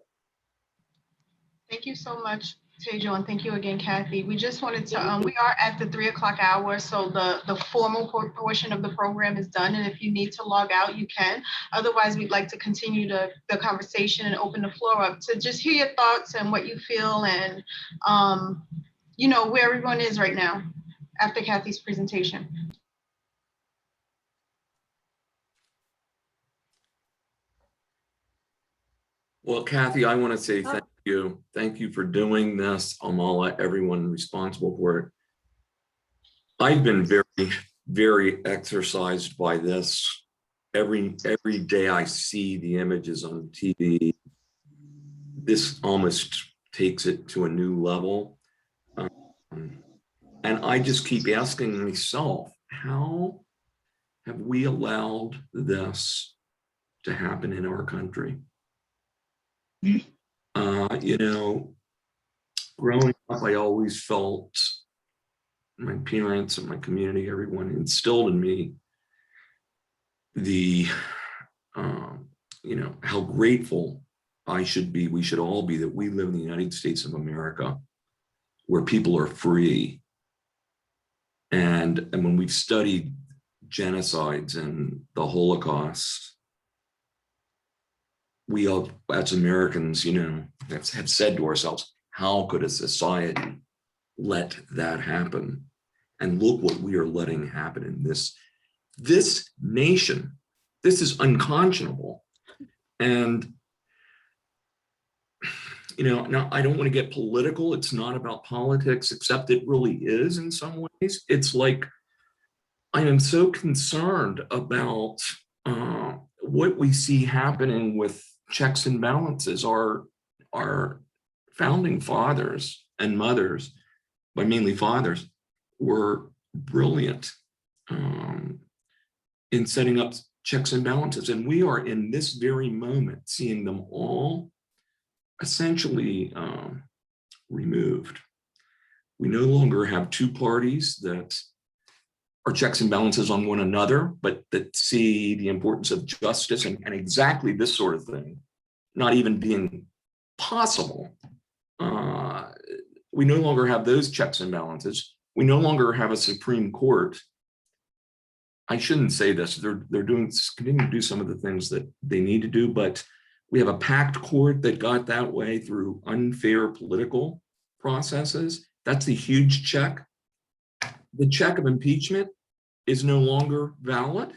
you so much, Tejo, and thank you again, Kathy. We just wanted to, we are at the 3 o'clock hour, so the formal portion of the program is done, and if you need to log out, you can. Otherwise, we'd like to continue the conversation and open the floor up to just hear your thoughts and what you feel and, you know, where everyone is right now after Kathy's presentation. Well, Kathy, I want to say thank you. Thank you for doing this. I'll let everyone responsible for it. I've been very, very exercised by this. Every day I see the images on TV, this almost takes it to a new level. And I just keep asking myself, how have we allowed this to happen in our country? You know, growing up, I always felt my parents and my community, everyone instilled in me the, you know, how grateful I should be, we should all be, that we live in the United States of America, where people are free. And when we've studied genocides and the Holocaust, we all, as Americans, you know, have said to ourselves, how could a society let that happen? And look what we are letting happen in this nation. This is unconscionable. And, you know, now I don't want to get political. It's not about politics, except it really is in some ways. It's like, I am so concerned about what we see happening with checks and balances. Our founding fathers and mothers, but mainly fathers, were brilliant in setting up checks and balances. And we are in this very moment seeing them all essentially removed. We no longer have two parties that are checks and balances on one another, but that see the importance of justice and exactly this sort of thing not even being possible. We no longer have those checks and balances. We no longer have a Supreme Court. I shouldn't say this, they're continuing to do some of the things that they need to do, but we have a packed court that got that way through unfair political processes. That's a huge check. The check of impeachment is no longer valid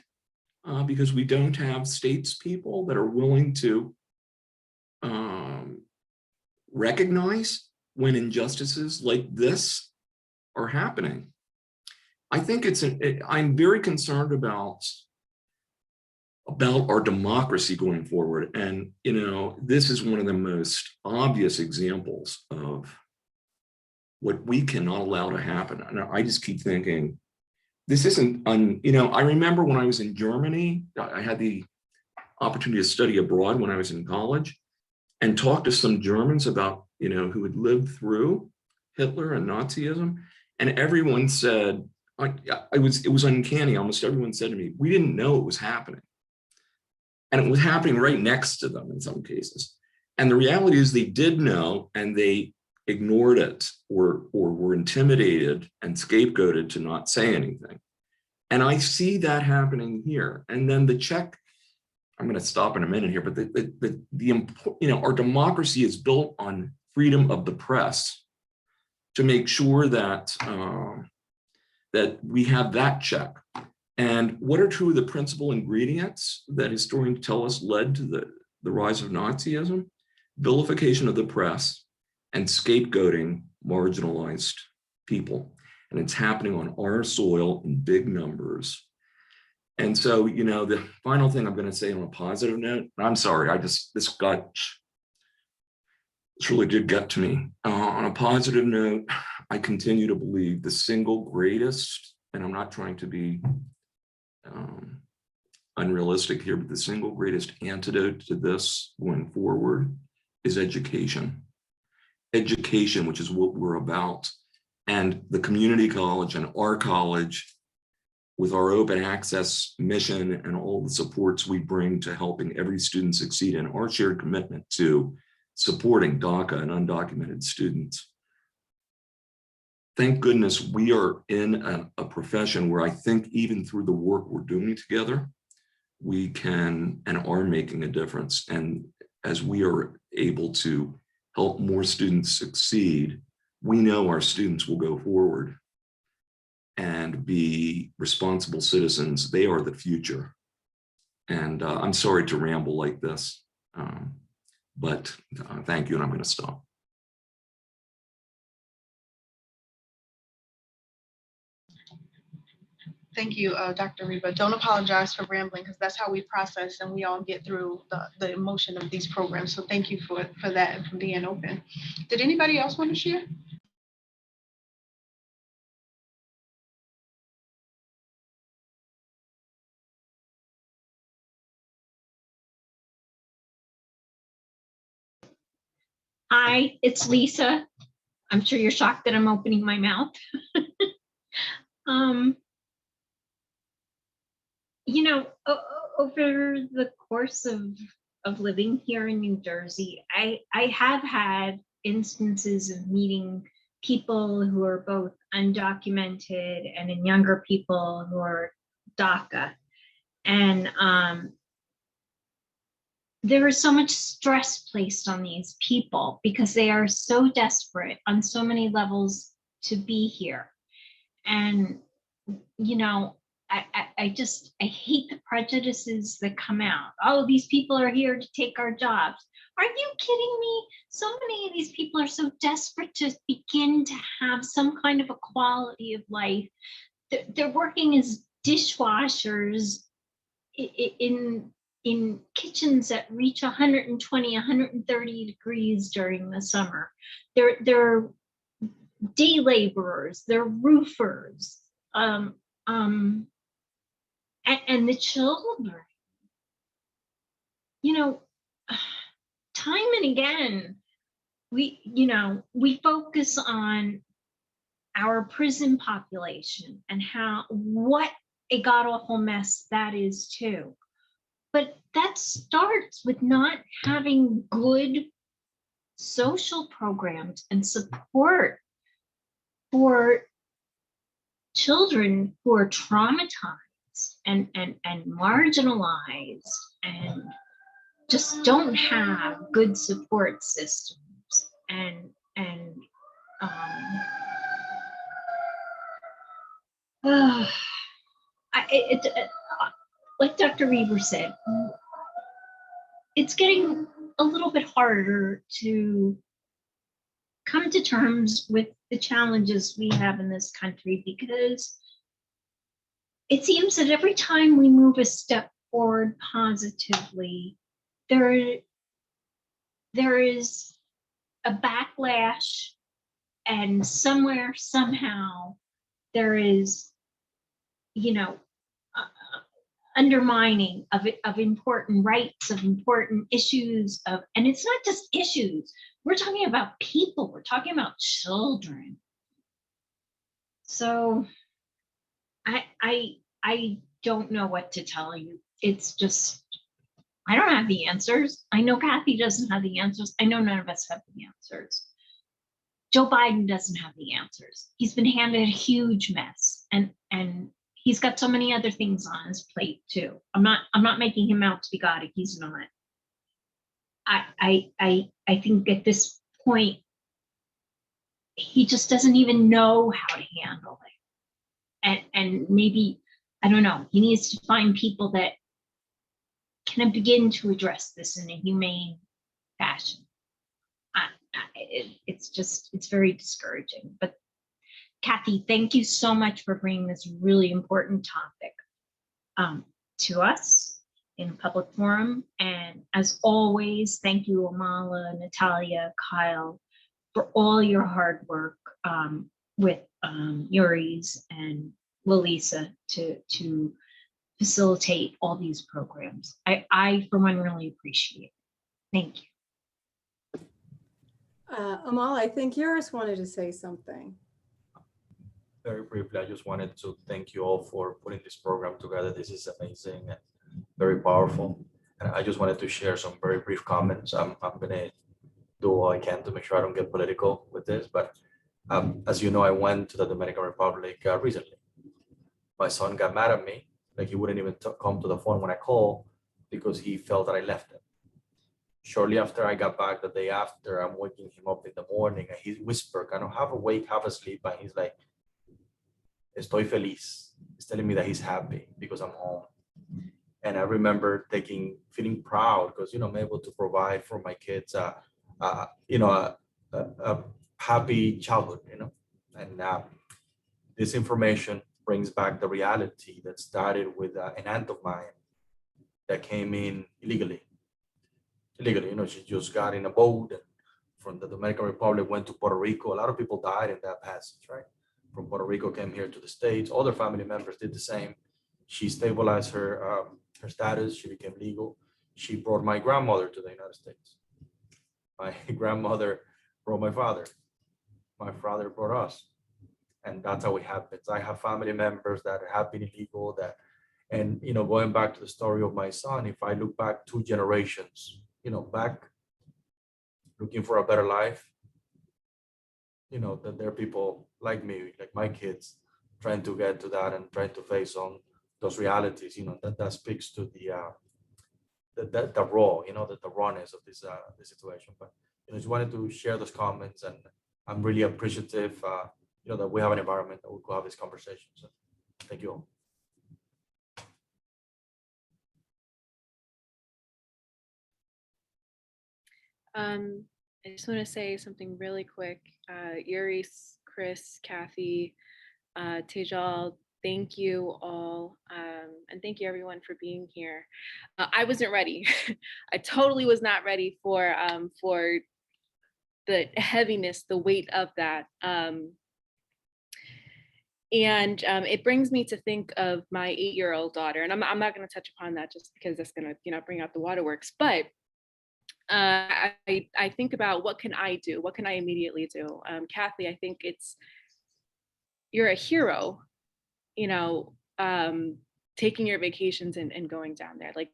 because we don't have statespeople that are willing to recognize when injustices like this are happening. I think I'm very concerned about our democracy going forward. And, you know, this is one of the most obvious examples of what we cannot allow to happen. And I just keep thinking, this isn't, you know, I remember when I was in Germany, I had the opportunity to study abroad when I was in college and talk to some Germans about, you know, who had lived through Hitler and Nazism. And everyone said, it was uncanny. Almost everyone said to me, we didn't know it was happening. And it was happening right next to them in some cases. And the reality is they did know, and they ignored it or were intimidated and scapegoated to not say anything. And I see that happening here. And then the Czech, I'm going to stop in a minute here, but you know, our democracy is built on freedom of the press to make sure that that we have that check. And what are two of the principal ingredients that historians tell us led to the rise of Nazism? Vilification of the press and scapegoating marginalized people. And it's happening on our soil in big numbers. And so, you know, the final thing I'm going to say on a positive note, I'm sorry, this really did get to me. On a positive note, I continue to believe the single greatest, and I'm not trying to be unrealistic here, but the single greatest antidote to this going forward is education. Education, which is what we're about. And the community college and our college, with our open access mission and all the supports we bring to helping every student succeed, and our shared commitment to supporting DACA and undocumented students. Thank goodness we are in a profession where I think even through the work we're doing together, we can and are making a difference. And as we are able to help more students succeed, we know our students will go forward and be responsible citizens. They are the future. And I'm sorry to ramble like this, but thank you, and I'm going to stop. Thank you, Dr. Reba. Don't apologize for rambling, because that's how we process and we all get through the emotion of these programs. So thank you for that and for being open. Did anybody else want to share? Hi, it's Lisa. I'm sure you're shocked that I'm opening my mouth. You know, over the course of living here in New Jersey, I have had instances of meeting people who are both undocumented and in younger people who are DACA. And there is so much stress placed on these people because they are so desperate on so many levels to be here. And, you know, I hate the prejudices that come out. Oh, these people are here to take our jobs. Are you kidding me? So many of these people are so desperate to begin to have some kind of a quality of life. They're working as dishwashers in kitchens that reach 120, 130 degrees during the summer. They're day laborers, they're roofers, and the children, you know, time and again, we focus on our prison population and what a god-awful mess that is too. But that starts with not having good social programs and support for children who are traumatized and marginalized and just don't have good support systems. Like Dr. Reber said, it's getting a little bit harder to come to terms with the challenges we have in this country because it seems that every time we move a step forward positively, there is a backlash, and somewhere, somehow, there is, undermining of important rights, of important issues, and it's not just issues. We're talking about people. We're talking about children. So I don't know what to tell you. It's just, I don't have the answers. I know Kathy doesn't have the answers. I know none of us have the answers. Joe Biden doesn't have the answers. He's been handed a huge mess, and he's got so many other things on his plate too. I'm not making him out to be God. He's not. I think at this point, he just doesn't even know how to handle it. And maybe, I don't know, he needs to find people that can begin to address this in a humane fashion. It's very discouraging. But Kathy, thank you so much for bringing this really important topic to us in a public forum. And as always, thank you, Amala, Natalia, Kyle, for all your hard work with Yuri's and Lalisa to facilitate all these programs. I for one, really appreciate it. Thank you. Amal, I think Yuris wanted to say something. Very briefly, I just wanted to thank you all for putting this program together. This is amazing and very powerful. And I just wanted to share some very brief comments. I'm gonna do all I can to make sure I don't get political with this, but as you know, I went to the Dominican Republic recently. My son got mad at me, like he wouldn't even come to the phone when I called because he felt that I left him. Shortly after I got back, the day after, I'm waking him up in the morning and he whispered, kind of half awake, half asleep, and he's like, "Estoy feliz." He's telling me that he's happy because I'm home. And I remember feeling proud because, I'm able to provide for my kids, a happy childhood, and this information brings back the reality that started with an aunt of mine that came in illegally, she just got in a boat and from the Dominican Republic, went to Puerto Rico. A lot of people died in that passage, right? From Puerto Rico, came here to the States. Other family members did the same. She stabilized her status. She became legal. She brought my grandmother to the United States. My grandmother brought my father. My father brought us. And that's how it happens. I have family members that have been illegal, and going back to the story of my son, if I look back 2 generations, back looking for a better life, that there are people like me, like my kids, trying to get to that and trying to face on those realities, that speaks to the raw, the rawness of this situation. But just wanted to share those comments, and I'm really appreciative, that we have an environment that we could have this conversation. So thank you all. I just want to say something really quick. Yuris, Chris, Kathy, Tejal, thank you all. And thank you everyone for being here. I wasn't ready. I totally was not ready for the heaviness, the weight of that. And it brings me to think of my 8-year-old daughter, and I'm not going to touch upon that just because that's going to bring out the waterworks. But I think about what can I do? What can I immediately do? Kathy, I think you're a hero, taking your vacations and going down there. Like,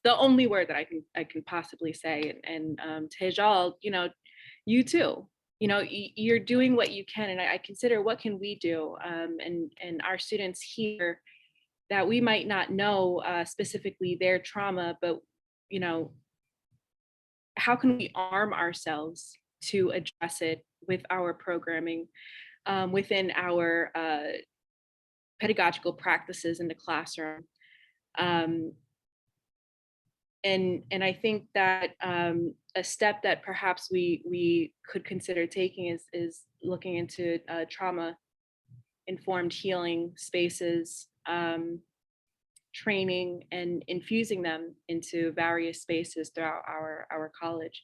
the only word that I can possibly say. And Tejal, you too. You're doing what you can, and I consider what can we do, and our students here that we might not know specifically their trauma, but how can we arm ourselves to address it with our programming within our pedagogical practices in the classroom. And I think that a step that perhaps we could consider taking is looking into trauma-informed healing spaces training and infusing them into various spaces throughout our college,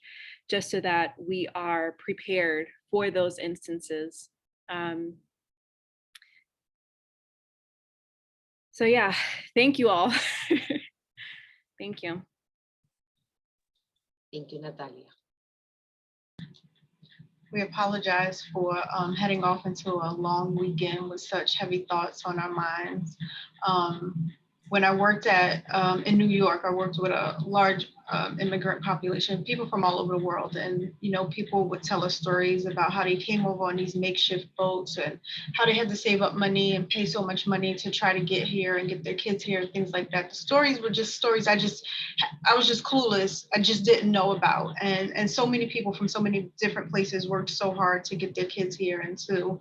just so that we are prepared for those instances. So yeah, thank you all. Thank you. Thank you, Natalia. We apologize for heading off into a long weekend with such heavy thoughts on our minds. When I worked in New York, I worked with a large immigrant population, people from all over the world. And, you know, people would tell us stories about how they came over on these makeshift boats and how they had to save up money and pay so much money to try to get here and get their kids here and things like that. The stories were just stories I was just clueless. I just didn't know about. And so many people from so many different places worked so hard to get their kids here and to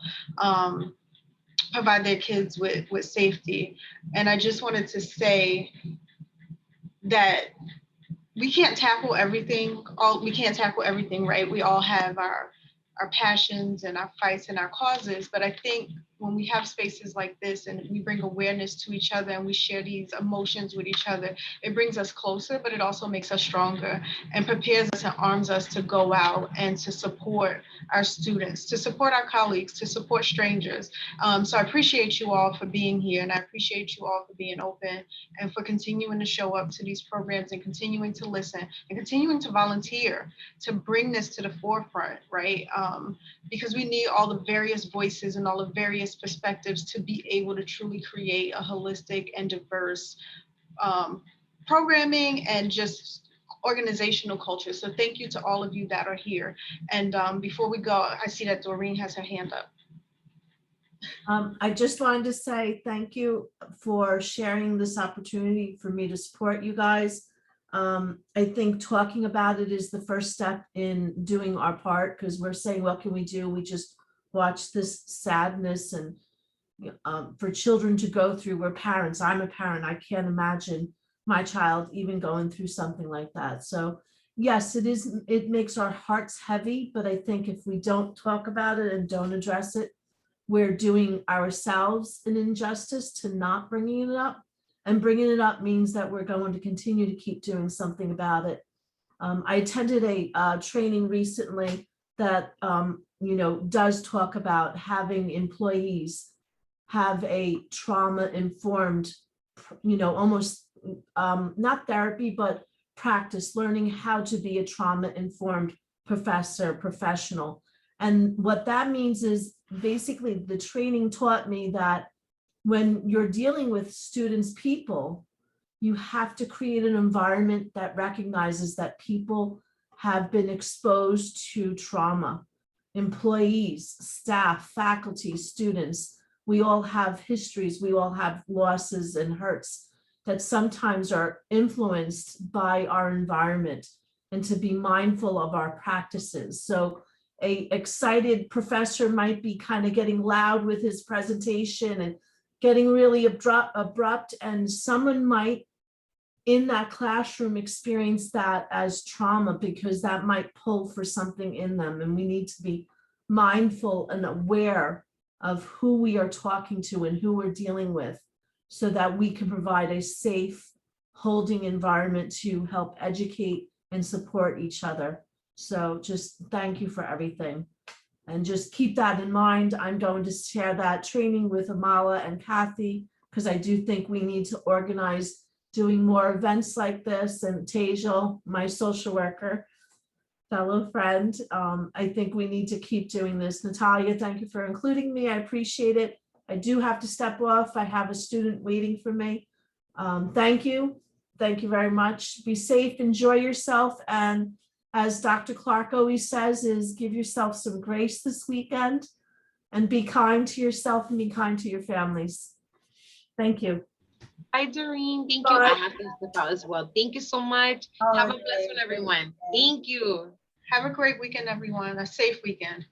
provide their kids with safety. And I just wanted to say that we can't tackle everything. We can't tackle everything, right? We all have our passions and our fights and our causes. But I think when we have spaces like this and we bring awareness to each other and we share these emotions with each other, it brings us closer, but it also makes us stronger and prepares us and arms us to go out and to support our students, to support our colleagues, to support strangers. So I appreciate you all for being here, and I appreciate you all for being open and for continuing to show up to these programs and continuing to listen and continuing to volunteer to bring this to the forefront, right? Because we need all the various voices and all the various perspectives to be able to truly create a holistic and diverse programming and just organizational culture. So thank you to all of you that are here. And before we go, I see that Doreen has her hand up. I just wanted to say thank you for sharing this opportunity for me to support you guys. I think talking about it is the first step in doing our part, because we're saying, what can we do? We just watch this sadness and for children to go through. We're parents. I'm a parent. I can't imagine my child even going through something like that. So yes, it makes our hearts heavy, but I think if we don't talk about it and don't address it, we're doing ourselves an injustice to not bringing it up. And bringing it up means that we're going to continue to keep doing something about it. I attended a training recently that does talk about having employees have a trauma-informed, almost not therapy, but practice, learning how to be a trauma-informed professional. And what that means is basically the training taught me that when you're dealing with students, people, you have to create an environment that recognizes that people have been exposed to trauma. Employees, staff, faculty, students, we all have histories, we all have losses and hurts that sometimes are influenced by our environment, and to be mindful of our practices. So an excited professor might be kind of getting loud with his presentation and getting really abrupt, and someone might in that classroom experience that as trauma, because that might pull for something in them. And we need to be mindful and aware of who we are talking to and who we're dealing with, so that we can provide a safe holding environment to help educate and support each other. So just thank you for everything. And just keep that in mind. I'm going to share that training with Amala and Kathy, because I do think we need to organize doing more events like this. And Tejal, my social worker, fellow friend, I think we need to keep doing this. Natalia, thank you for including me. I appreciate it. I do have to step off. I have a student waiting for me. Thank you. Thank you very much. Be safe, enjoy yourself. And as Dr. Clark always says, is give yourself some grace this weekend and be kind to yourself and be kind to your families. Thank you. Hi, Doreen. Thank you. I have to step out as well. Thank you so much. Have a blessed one, everyone. Thank you. Have a great weekend, everyone. A safe weekend.